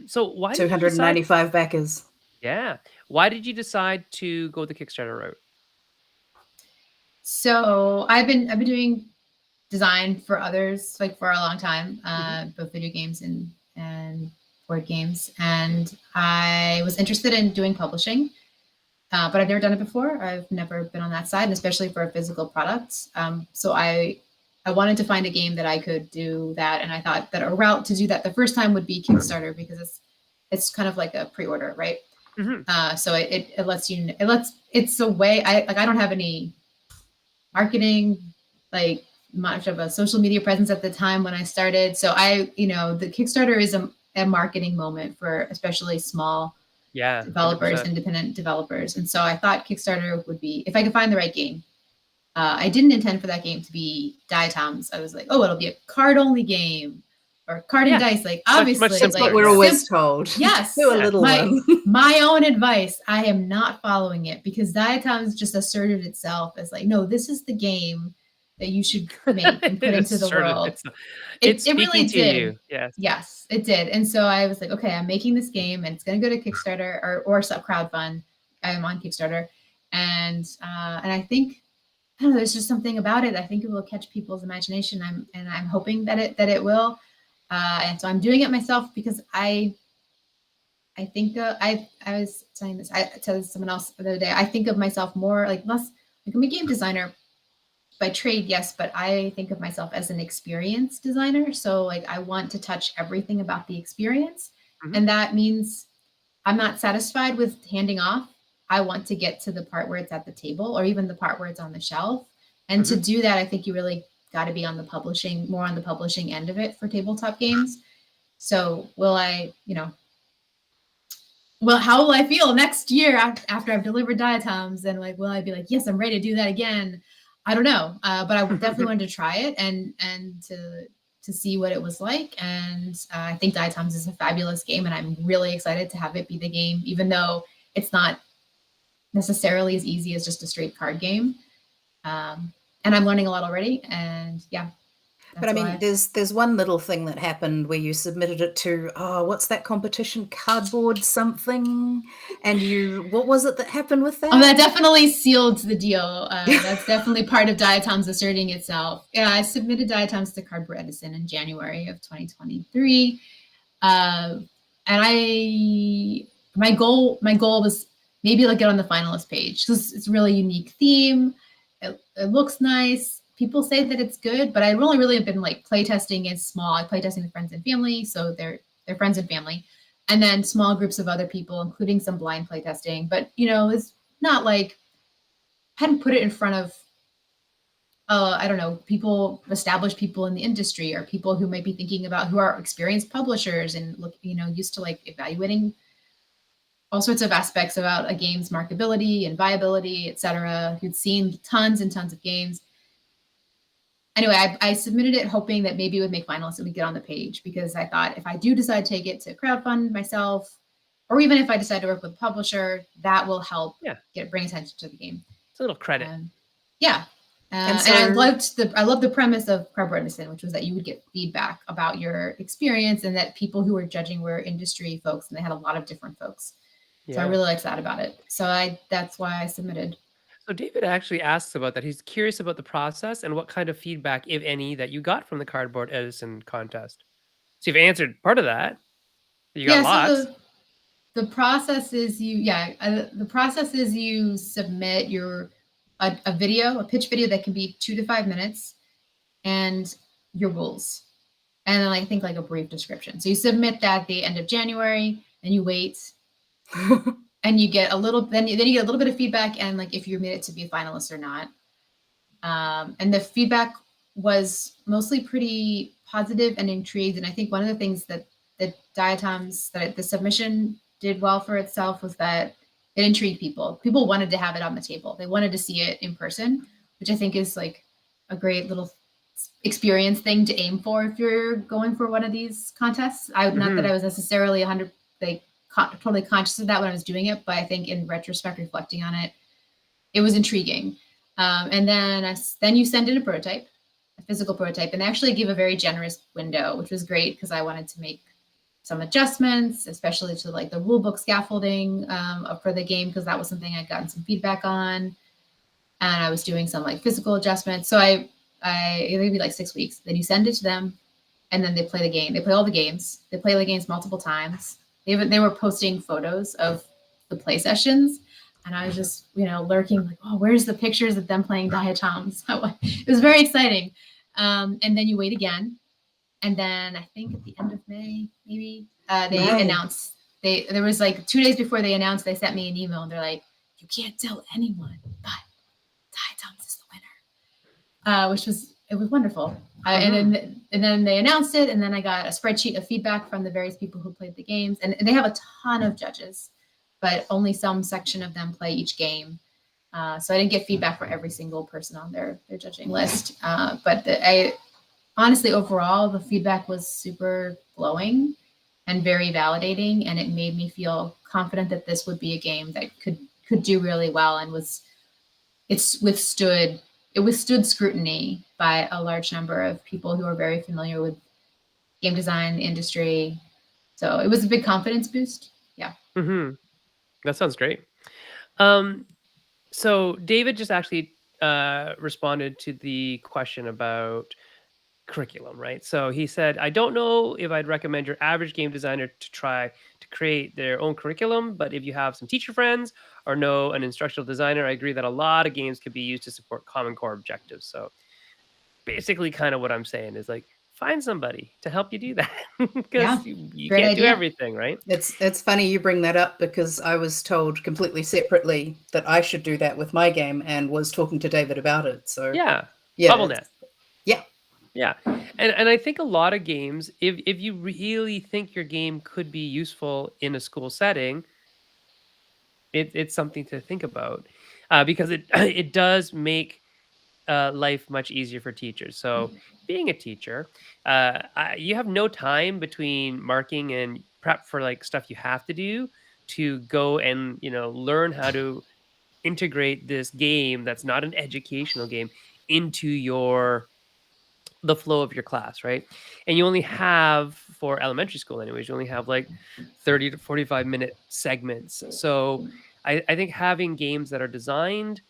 So why did you decide? 295 backers. Yeah. Why did you decide to go the Kickstarter route? So I've been doing design for others like for a long time, Mhm. both video games and board games, and I was interested in doing publishing, but I've never done it before. I've never been on that side, and especially for physical products. So I wanted to find a game that I could do that, and I thought that a route to do that the first time would be Kickstarter because it's kind of like a pre-order, right? Mhm. So it lets it's a way I don't have any marketing, like much of a social media presence at the time when I started. So the Kickstarter is a marketing moment for especially small developers, 100%. independent developers. And so I thought Kickstarter would be, if I could find the right game. I didn't intend for that game to be Diatoms. I was like, oh, it'll be a card-only game or card and dice. Like, obviously, much That's simpler, what we're always told. Yes. Do a little one. My own advice, I am not following it because Diatoms just asserted itself as like, no, this is the game that you should make and put into the world. It's it really speaking to did. you. Yes, it did. And so I was like, okay, I'm making this game and it's going to go to Kickstarter or some crowdfund. I'm on Kickstarter. And I think, I don't know, there's just something about it. I think it will catch people's imagination. I'm hoping that it will. And so I'm doing it myself because I think I was saying this to someone else the other day. I think of myself more less like I'm a game designer by trade, yes, but I think of myself as an experience designer. So like I want to touch everything about the experience, and that means I'm not satisfied with handing off. I want to get to the part where it's at the table or even the part where it's on the shelf. And to do that, I think you really got to be on the publishing end of it for tabletop games. So how will I feel next year after I've delivered Diatoms? And like, will I be like, yes, I'm ready to do that again? I don't know. But I definitely wanted to try it and to see what it was like. And I think Diatoms is a fabulous game and I'm really excited to have it be the game, even though it's not necessarily as easy as just a straight card game. And I'm learning a lot already. And yeah. But I mean, there's one little thing that happened where you submitted it to, what's that competition? Cardboard something? And what was it that happened with that? Oh, that definitely sealed the deal. That's definitely part of Diatoms asserting itself. Yeah, I submitted Diatoms to Cardboard Edison in January of 2023. And my goal was maybe like get on the finalist page because it's a really unique theme. It looks nice. People say that it's good, but I've only really been like playtesting in small, playtesting with friends and family. So they're friends and family. And then small groups of other people, including some blind playtesting. But, it's not like, I hadn't put it in front of, I don't know, established people in the industry or people who might be thinking about who are experienced publishers and used to like evaluating all sorts of aspects about a game's marketability and viability, et cetera, who'd seen tons and tons of games. Anyway, I submitted it hoping that maybe it would make finalists and we'd get on the page because I thought if I do decide to take it to crowdfund myself, or even if I decide to work with a publisher, that will help bring attention to the game. It's a little credit. And I loved the premise of Cardboard Edison, which was that you would get feedback about your experience and that people who were judging were industry folks and they had a lot of different folks. So I really liked that about it. So that's why I submitted. So David actually asks about that. He's curious about the process and what kind of feedback, if any, that you got from the Cardboard Edison contest. So you've answered part of that. You got lots. So the process is you submit a video, a pitch video that can be 2 to 5 minutes, and your rules, and then I think like a brief description. So you submit that at the end of January, and you wait. And you get then you get a little bit of feedback and like if you made it to be a finalist or not. And the feedback was mostly pretty positive and intrigued. And I think one of the things that Diatoms, that the submission did well for itself was that it intrigued people. People wanted to have it on the table. They wanted to see it in person, which I think is like a great little experience thing to aim for if you're going for one of these contests. Not that I was necessarily totally conscious of that when I was doing it, but I think in retrospect, reflecting on it, it was intriguing. And then you send in a physical prototype, and they actually give a very generous window, which was great because I wanted to make some adjustments, especially to like the rulebook scaffolding for the game, because that was something I'd gotten some feedback on, and I was doing some like physical adjustments. So it would be like 6 weeks. Then you send it to them, and then they play the game. They play all the games. They play the games multiple times. They were posting photos of the play sessions, and I was just, lurking like, oh, where's the pictures of them playing Diatoms? It was very exciting. And then you wait again. And then I think at the end of May, maybe, they announced, there was like 2 days before they announced, they sent me an email and they're like, you can't tell anyone, but Diatoms is the winner. which was wonderful. And then they announced it, and then I got a spreadsheet of feedback from the various people who played the games, and they have a ton of judges, but only some section of them play each game. So I didn't get feedback for every single person on their judging list. But I honestly, overall, the feedback was super glowing and very validating, and it made me feel confident that this would be a game that could do really well, and it withstood scrutiny by a large number of people who are very familiar with game design industry. So it was a big confidence boost. Yeah. That sounds great. So David just actually responded to the question about curriculum, right? So he said, I don't know if I'd recommend your average game designer to try to create their own curriculum, but if you have some teacher friends or know an instructional designer, I agree that a lot of games could be used to support Common Core objectives. So basically, kind of what I'm saying is like, find somebody to help you do that because you can't do everything, right? It's funny you bring that up, because I was told completely separately that I should do that with my game, and was talking to David about it. So BubbleNet. Yeah. And I think a lot of games, if you really think your game could be useful in a school setting, it's something to think about, because it it does make life much easier for teachers. So being a teacher, you have no time between marking and prep for like stuff you have to do to go and learn how to integrate this game that's not an educational game into the flow of your class, right? And you only have, for elementary school anyways, you only have like 30 to 45-minute segments. So I think having games that are designed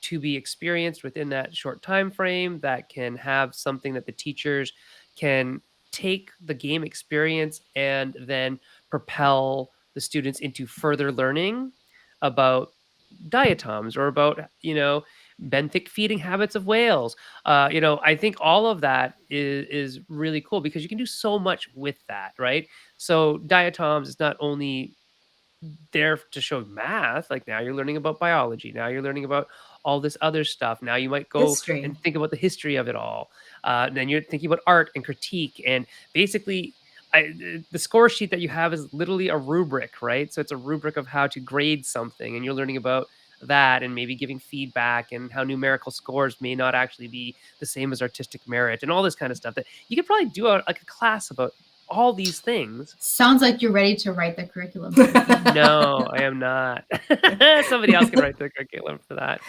to be experienced within that short time frame, that can have something that the teachers can take the game experience and then propel the students into further learning about diatoms or about benthic feeding habits of whales. I think all of that is really cool because you can do so much with that, right? So diatoms is not only there to show math, like now you're learning about biology, now you're learning about all this other stuff, now you might go and think about the history of it all, then you're thinking about art and critique, and basically the score sheet that you have is literally a rubric, right? So it's a rubric of how to grade something, and you're learning about that and maybe giving feedback and how numerical scores may not actually be the same as artistic merit and all this kind of stuff that you could probably do like a class about all these things. Sounds like you're ready to write the curriculum. No, I am not. Somebody else can write the curriculum for that,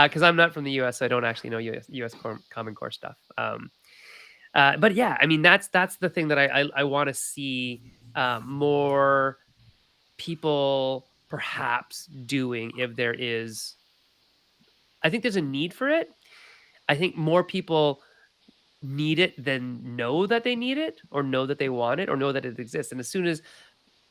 because I'm not from the US, so I don't actually know US Common Core stuff. But yeah, I mean that's the thing that I want to see more people perhaps doing, if there is. I think there's a need for it. I think more people need it than know that they need it, or know that they want it, or know that it exists. And as soon as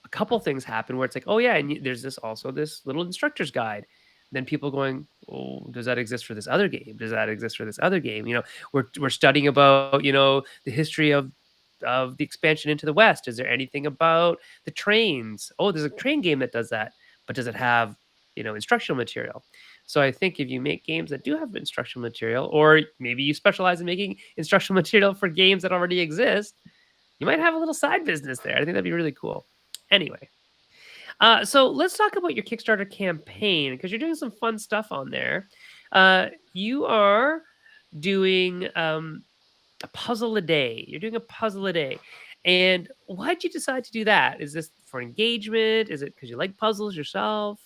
a couple things happen where it's like, oh yeah, and there's this little instructor's guide, then people going, oh, does that exist for this other game? Does that exist for this other game? We're studying about the history of the expansion into the West. Is there anything about the trains? Oh, there's a train game that does that, but does it have instructional material? So I think if you make games that do have instructional material, or maybe you specialize in making instructional material for games that already exist, you might have a little side business there. I think that'd be really cool. Anyway, so let's talk about your Kickstarter campaign, because you're doing some fun stuff on there. You are doing a puzzle a day. You're doing a puzzle a day. And why'd you decide to do that? Is this for engagement? Is it because you like puzzles yourself?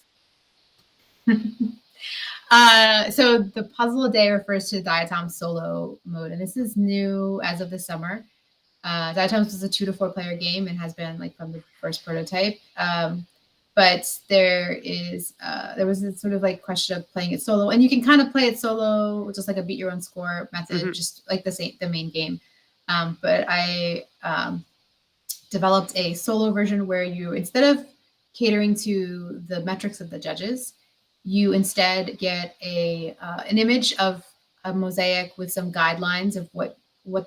So the puzzle a day refers to Diatoms solo mode, and this is new as of this summer. Diatoms was a 2 to 4 player game and has been like from the first prototype. But there was a sort of like question of playing it solo, and you can kind of play it solo, just like a beat your own score method, just like the main game. But I developed a solo version where you, instead of catering to the metrics of the judges, you instead get an image of a mosaic with some guidelines of what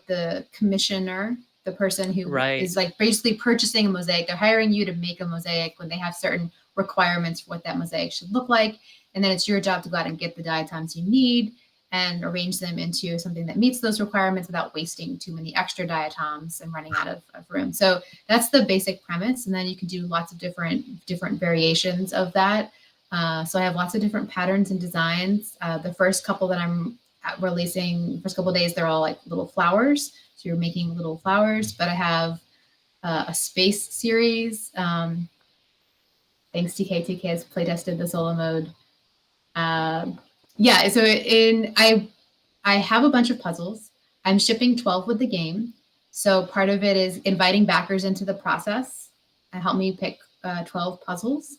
the commissioner, the person who is like basically purchasing a mosaic, they're hiring you to make a mosaic when they have certain requirements for what that mosaic should look like. And then it's your job to go out and get the diatoms you need. and arrange them into something that meets those requirements without wasting too many extra diatoms and running out of room. So that's the basic premise. And then you can do lots of different variations of that. So I have lots of different patterns and designs. The first couple that I'm releasing, first couple of days, they're all like little flowers. So you're making little flowers, but I have a space series. Thanks TK has playtested the solo mode. Yeah, so I have a bunch of puzzles. I'm shipping 12 with the game. So part of it is inviting backers into the process and help me pick 12 puzzles.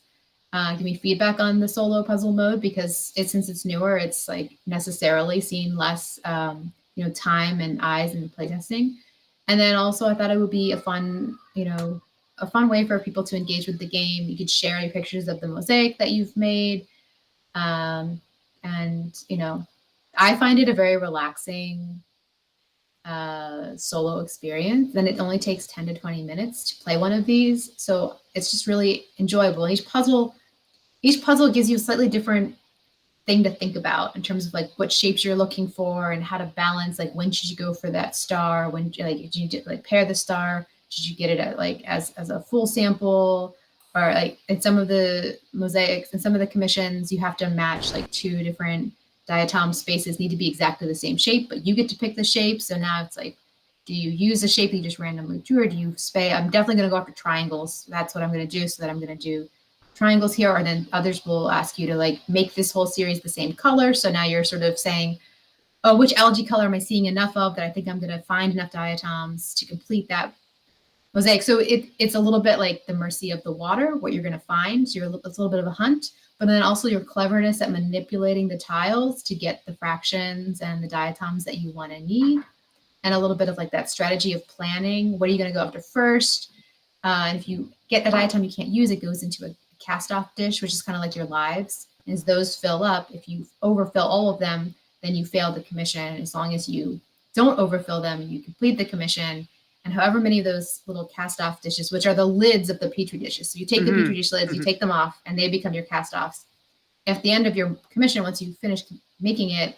Give me feedback on the solo puzzle mode, because since it's newer, it's like necessarily seen less time and eyes and playtesting. And then also I thought it would be a fun way for people to engage with the game. You could share your pictures of the mosaic that you've made. And I find it a very relaxing solo experience. And it only takes 10 to 20 minutes to play one of these. So it's just really enjoyable. Each puzzle gives you a slightly different thing to think about in terms of like what shapes you're looking for and how to balance, like when should you go for that star, when like did you like pair the star, should you get it at like as a full sample, or like in some of the mosaics and some of the commissions you have to match like two different diatom spaces need to be exactly the same shape, but you get to pick the shape. So now it's like, do you use a shape that you just randomly drew, or do you I'm definitely going to go after triangles. That's what I'm going to do. So that I'm going to do triangles here, or then others will ask you to like make this whole series the same color. So now you're sort of saying, oh, which algae color am I seeing enough of that I think I'm going to find enough diatoms to complete that mosaic. So it's a little bit like the mercy of the water, what you're going to find. So it's a little bit of a hunt, but then also your cleverness at manipulating the tiles to get the fractions and the diatoms that you want to need. And a little bit of like that strategy of planning. What are you going to go after first? And if you get a diatom you can't use, it goes into a cast-off dish, which is kind of like your lives. As those fill up, if you overfill all of them, then you fail the commission. As long as you don't overfill them, you complete the commission. And however many of those little cast-off dishes, which are the lids of the Petri dishes. So you take the Petri dish lids, you take them off, and they become your cast-offs. At the end of your commission, once you finish making it,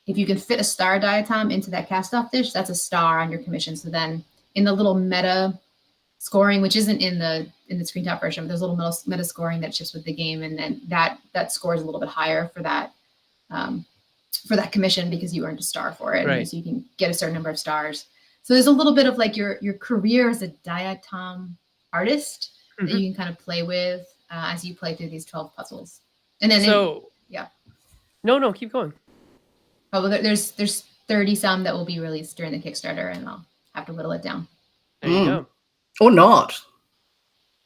if you can fit a star diatom into that cast-off dish, that's a star on your commission. So then in the little meta scoring, which isn't in the screen top version, but there's a little meta scoring that ships with the game, and then that scores a little bit higher for that commission because you earned a star for it, right. So you can get a certain number of stars. So there's a little bit of like your career as a diatom artist that you can kind of play with as you play through these 12 puzzles. And then no, keep going. Oh, well, there's 30 some that will be released during the Kickstarter, and I'll have to whittle it down. There you go. Or not.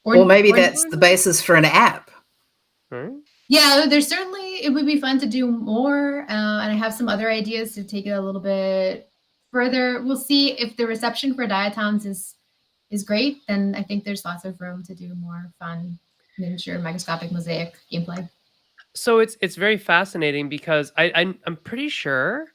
Or maybe that's the basis for an app. Right. Yeah, there's certainly, it would be fun to do more. And I have some other ideas to take it a little bit further. We'll see if the reception for diatoms is great. Then I think there's lots of room to do more fun miniature microscopic mosaic gameplay. So it's very fascinating because I'm pretty sure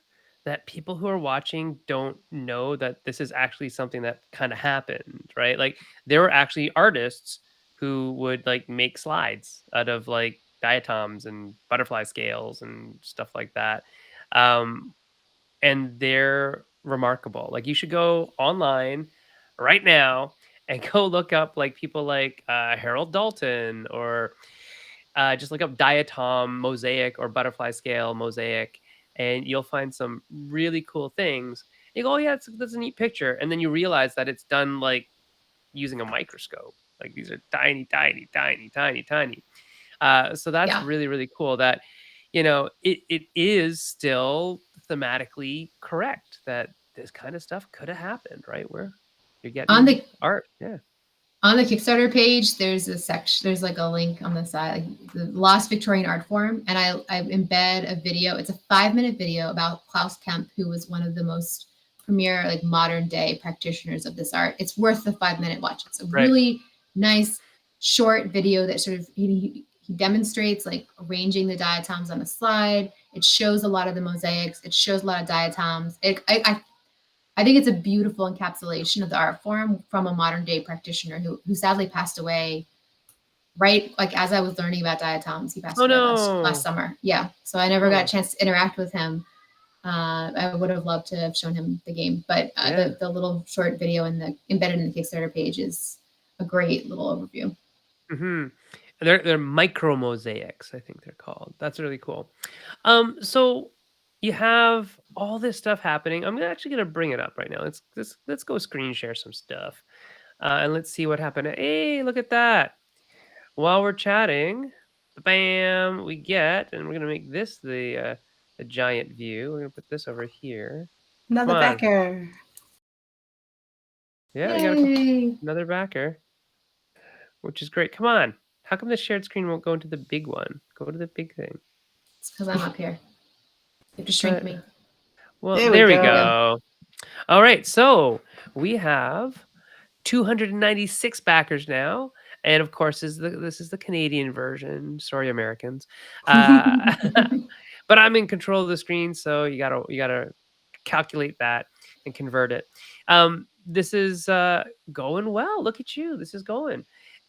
that people who are watching don't know that this is actually something that kind of happened, right? Like there were actually artists who would like make slides out of like diatoms and butterfly scales and stuff like that. And they're remarkable. Like you should go online right now and go look up like people like Harold Dalton, or just look up diatom mosaic or butterfly scale mosaic, and you'll find some really cool things. You go, oh yeah, that's a neat picture. And then you realize that it's done like using a microscope. Like these are tiny, tiny, tiny, tiny, tiny. So that's really, really cool that, it is still thematically correct that this kind of stuff could have happened, right? Where you're getting on the art. Yeah. On the Kickstarter page, there's a section, there's like a link on the side, like the Lost Victorian Art Form. And I embed a video. It's a 5-minute video about Klaus Kemp, who was one of the most premier, like modern day practitioners of this art. It's worth the 5-minute watch. It's a really nice short video that sort of, he demonstrates like arranging the diatoms on a slide. It shows a lot of the mosaics. It shows a lot of diatoms. I think it's a beautiful encapsulation of the art form from a modern day practitioner who sadly passed away right like as I was learning about diatoms. He passed away last summer. Yeah. So I never got a chance to interact with him. I would have loved to have shown him the game, but the little short video embedded in the Kickstarter page is a great little overview. They're micro mosaics, I think they're called. That's really cool. So you have all this stuff happening. I'm actually gonna bring it up right now. Let's go screen share some stuff, and let's see what happened. Hey, look at that! While we're chatting, bam, we get, and we're gonna make this the giant view. We're gonna put this over here. Another backer. Yeah, we got another backer, which is great. Come on. How come the shared screen won't go into the big one? Go to the big thing. It's because I'm up here. You have to shrink me. Well, there we go. All right, so we have 296 backers now, and of course, this is the Canadian version. Sorry, Americans, but I'm in control of the screen, so you gotta calculate that and convert it. This is going well. Look at you. This is going.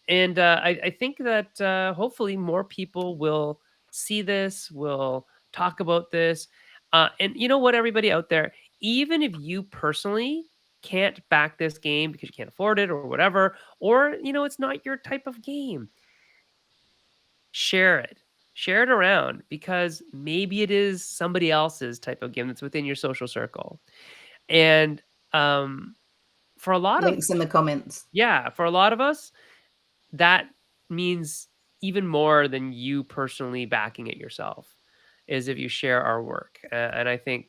And I think that hopefully more people will see this, will talk about this. And you know what, everybody out there, even if you personally can't back this game because you can't afford it or whatever, or, it's not your type of game, share it. Share it around because maybe it is somebody else's type of game that's within your social circle. And for a lot links in the comments. Yeah, for a lot of us, that means even more than you personally backing it yourself, is if you share our work. And I think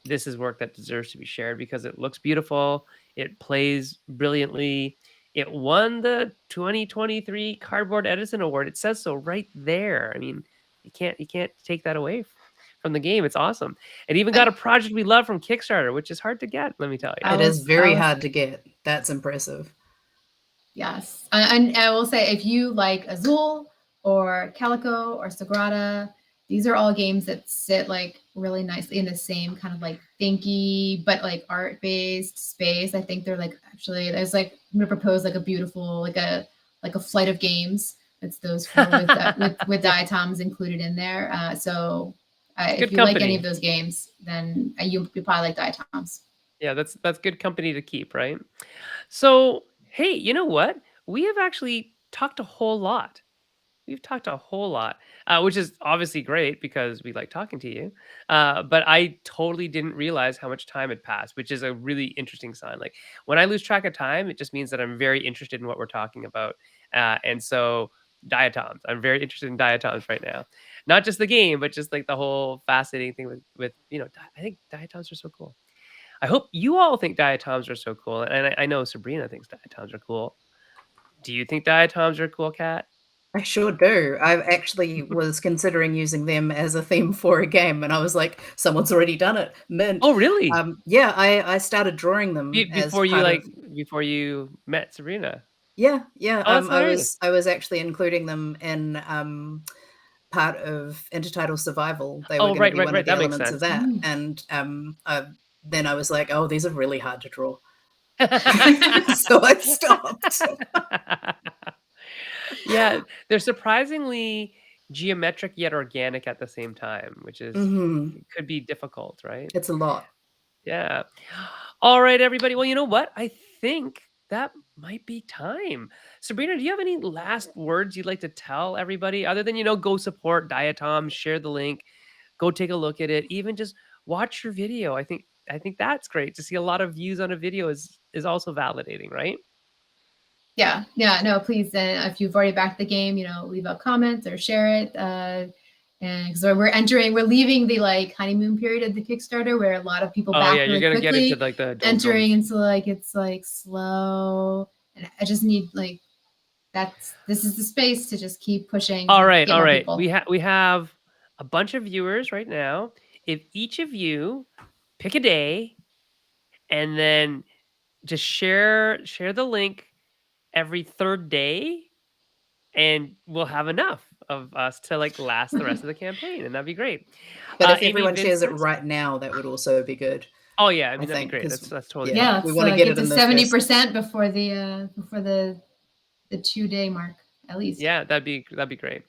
this is work that deserves to be shared because it looks beautiful. It plays brilliantly. It won the 2023 Cardboard Edison Award. It says so right there. I mean, you can't take that away from the game. It's awesome. It even got a project we love from Kickstarter, which is hard to get, let me tell you. It is very hard to get. That's impressive. Yes. And I will say, if you like Azul or Calico or Sagrada, these are all games that sit like really nicely in the same kind of like thinky, but like art-based space. I think they're like, actually, there's like, I'm gonna propose like a beautiful, like a flight of games. It's those four with Diatoms included in there. So if you like any of those games, then you probably like Diatoms. Yeah, that's good company to keep, right? So hey, you know what? We have actually talked a whole lot. We've talked a whole lot, which is obviously great because we like talking to you. But I totally didn't realize how much time had passed, which is a really interesting sign. Like when I lose track of time, it just means that I'm very interested in what we're talking about. And so Diatoms, I'm very interested in Diatoms right now. Not just the game, but just like the whole fascinating thing with I think Diatoms are so cool. I hope you all think Diatoms are so cool. And I know Sabrina thinks Diatoms are cool. Do you think Diatoms are cool, Kat? I sure do. I actually was considering using them as a theme for a game, and I was like, someone's already done it. Mint. Oh, really? Yeah, I started drawing them before you met Sabrina. Yeah. Oh, I was actually including them in part of Intertitle Survival. They were going to be one of the elements of that. And then I was like, oh, these are really hard to draw. So I stopped. Yeah, they're surprisingly geometric yet organic at the same time, which is could be difficult, right? It's a lot. Yeah. All right, everybody. Well, you know what? I think that might be time. Sabrina, do you have any last words you'd like to tell everybody other than, go support Diatoms, share the link, go take a look at it, even just watch your video. I think that's great. To see a lot of views on a video is also validating, right? Yeah. No, please. If you've already backed the game, leave a comment or share it. And because we're leaving the like honeymoon period of the Kickstarter where a lot of people back really quickly, get into like the entering into like it's like slow, and I just need like this is the space to just keep pushing. All right. We have a bunch of viewers right now. If each of you pick a day and then just share the link every third day, and we'll have enough of us to like last the rest of the campaign, and that'd be great. But if everyone shares it right now, that would also be good. Oh yeah, I mean that'd be great. That's totally we want to get it to 70% before the 2-day mark at least. Yeah, that'd be great.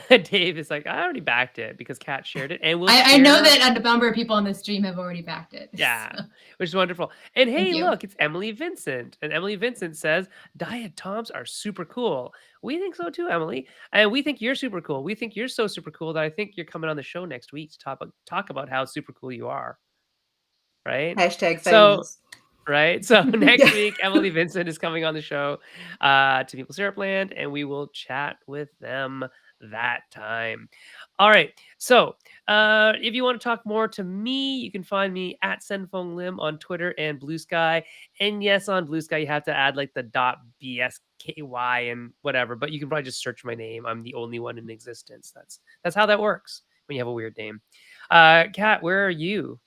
Dave is like, I already backed it because Kat shared it, and we'll I know share. that a number of people on the stream have already backed it. Yeah, So, which is wonderful. And thank hey, you. look, it's Emily Vincent. And Emily Vincent says, Diatoms are super cool. We think so too, Emily. And we think you're super cool. We think you're so super cool that I think you're coming on the show next week to talk about how super cool you are. Right? Hashtag So, famous. right? So next Yeah. week, Emily Vincent is coming on the show to People Syrup Land, and we will chat with them that time. All right. So if you want to talk more to me, you can find me at SenFongLim on Twitter and Blue Sky. And yes, on Blue Sky, you have to add like the .bsky and whatever, but you can probably just search my name. I'm the only one in existence. That's how that works when you have a weird name. Kat, where are you?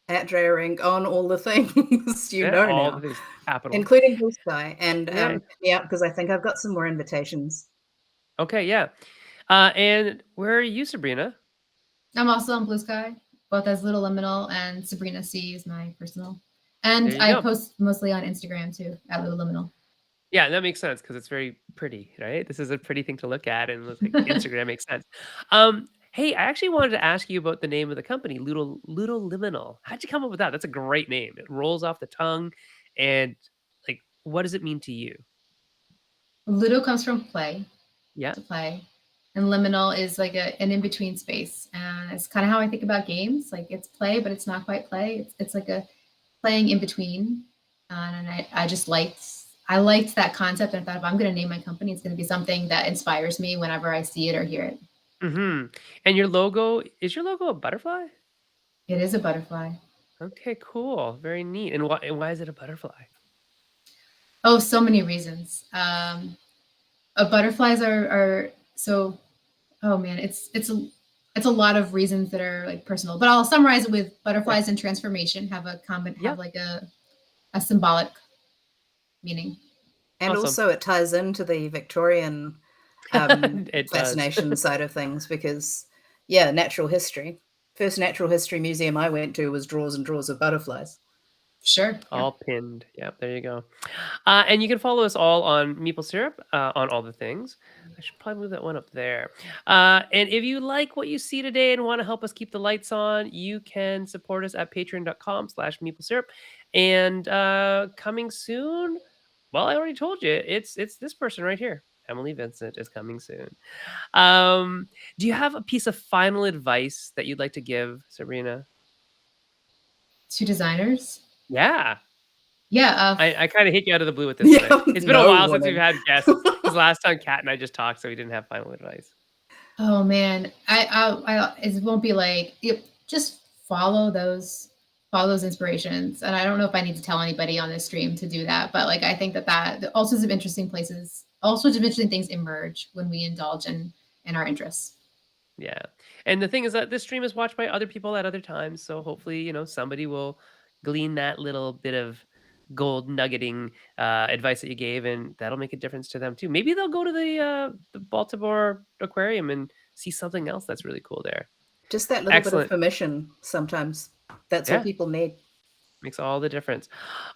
At Drarink on all the things you Yeah, know all the now, things. Capital. including Blue Sky. And Yeah. yeah, because I think I've got some more invitations. Okay, yeah. And where are you, Sabrina? I'm also on Blue Sky, both as Ludoliminal, and Sabrina C is my personal. There And you I go. post mostly on Instagram too, at Ludoliminal. Yeah, that makes sense because it's very pretty, right? This is a pretty thing to look at, and like Instagram makes sense. Hey, I actually wanted to ask you about the name of the company, Ludoliminal. How'd you come up with that? That's a great name. It rolls off the tongue, and like, what does it mean to you? Ludo comes from play, Yeah. to play. And liminal is like an in-between space. And it's kind of how I think about games. Like it's play, but it's not quite play. It's like a playing in between. And I just liked that concept. And I thought if I'm going to name my company, it's going to be something that inspires me whenever I see it or hear it. Mm-hmm. And your logo, is your logo a butterfly? It is a butterfly. Okay, cool. Very neat. And why is it a butterfly? Oh, so many reasons. Butterflies are so. Oh man, it's a lot of reasons that are like personal. But I'll summarize it with Yeah. butterflies and transformation have Yeah. like a symbolic meaning. And Awesome. also it ties into the Victorian It does. fascination side of things because, yeah, natural history. First natural history museum I went to was drawers and drawers of butterflies. Sure. Yeah. All pinned. Yep, there you go. And you can follow us all on Meeple Syrup on all the things. I should probably move that one up there. And if you like what you see today and want to help us keep the lights on, you can support us at patreon.com/Meeple Syrup. And coming soon, well, I already told you, it's this person right here. Emily Vincent is coming soon. Do you have a piece of final advice that you'd like to give, Sabrina? To designers. Yeah. Yeah. I kinda hit you out of the blue with this Yeah, one. It's been a no while since we've warning. had guests, 'cause last time Kat and I just talked, so we didn't have final advice. Oh man, it won't be like just follow those inspirations. And I don't know if I need to tell anybody on this stream to do that, but like I think that all sorts of interesting places, all sorts of interesting things emerge when we indulge in our interests. Yeah, and the thing is that this stream is watched by other people at other times, so hopefully, somebody will glean that little bit of gold nuggeting, advice that you gave, and that'll make a difference to them too. Maybe they'll go to the Baltimore Aquarium and see something else that's really cool there. Just that little bit of Excellent. permission sometimes. That's all Yeah. people need. Makes all the difference.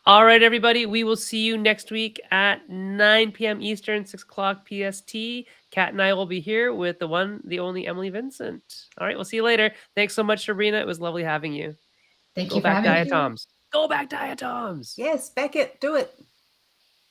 All right, everybody. We will see you next week at 9 p.m. Eastern, 6 o'clock PST. Kat and I will be here with the one, the only Emily Vincent. All right, we'll see you later. Thanks so much, Sabrina. It was lovely having you. Thank Go you for back, having me. Diatoms. Go back, Diatoms. Yes, back it. Do it.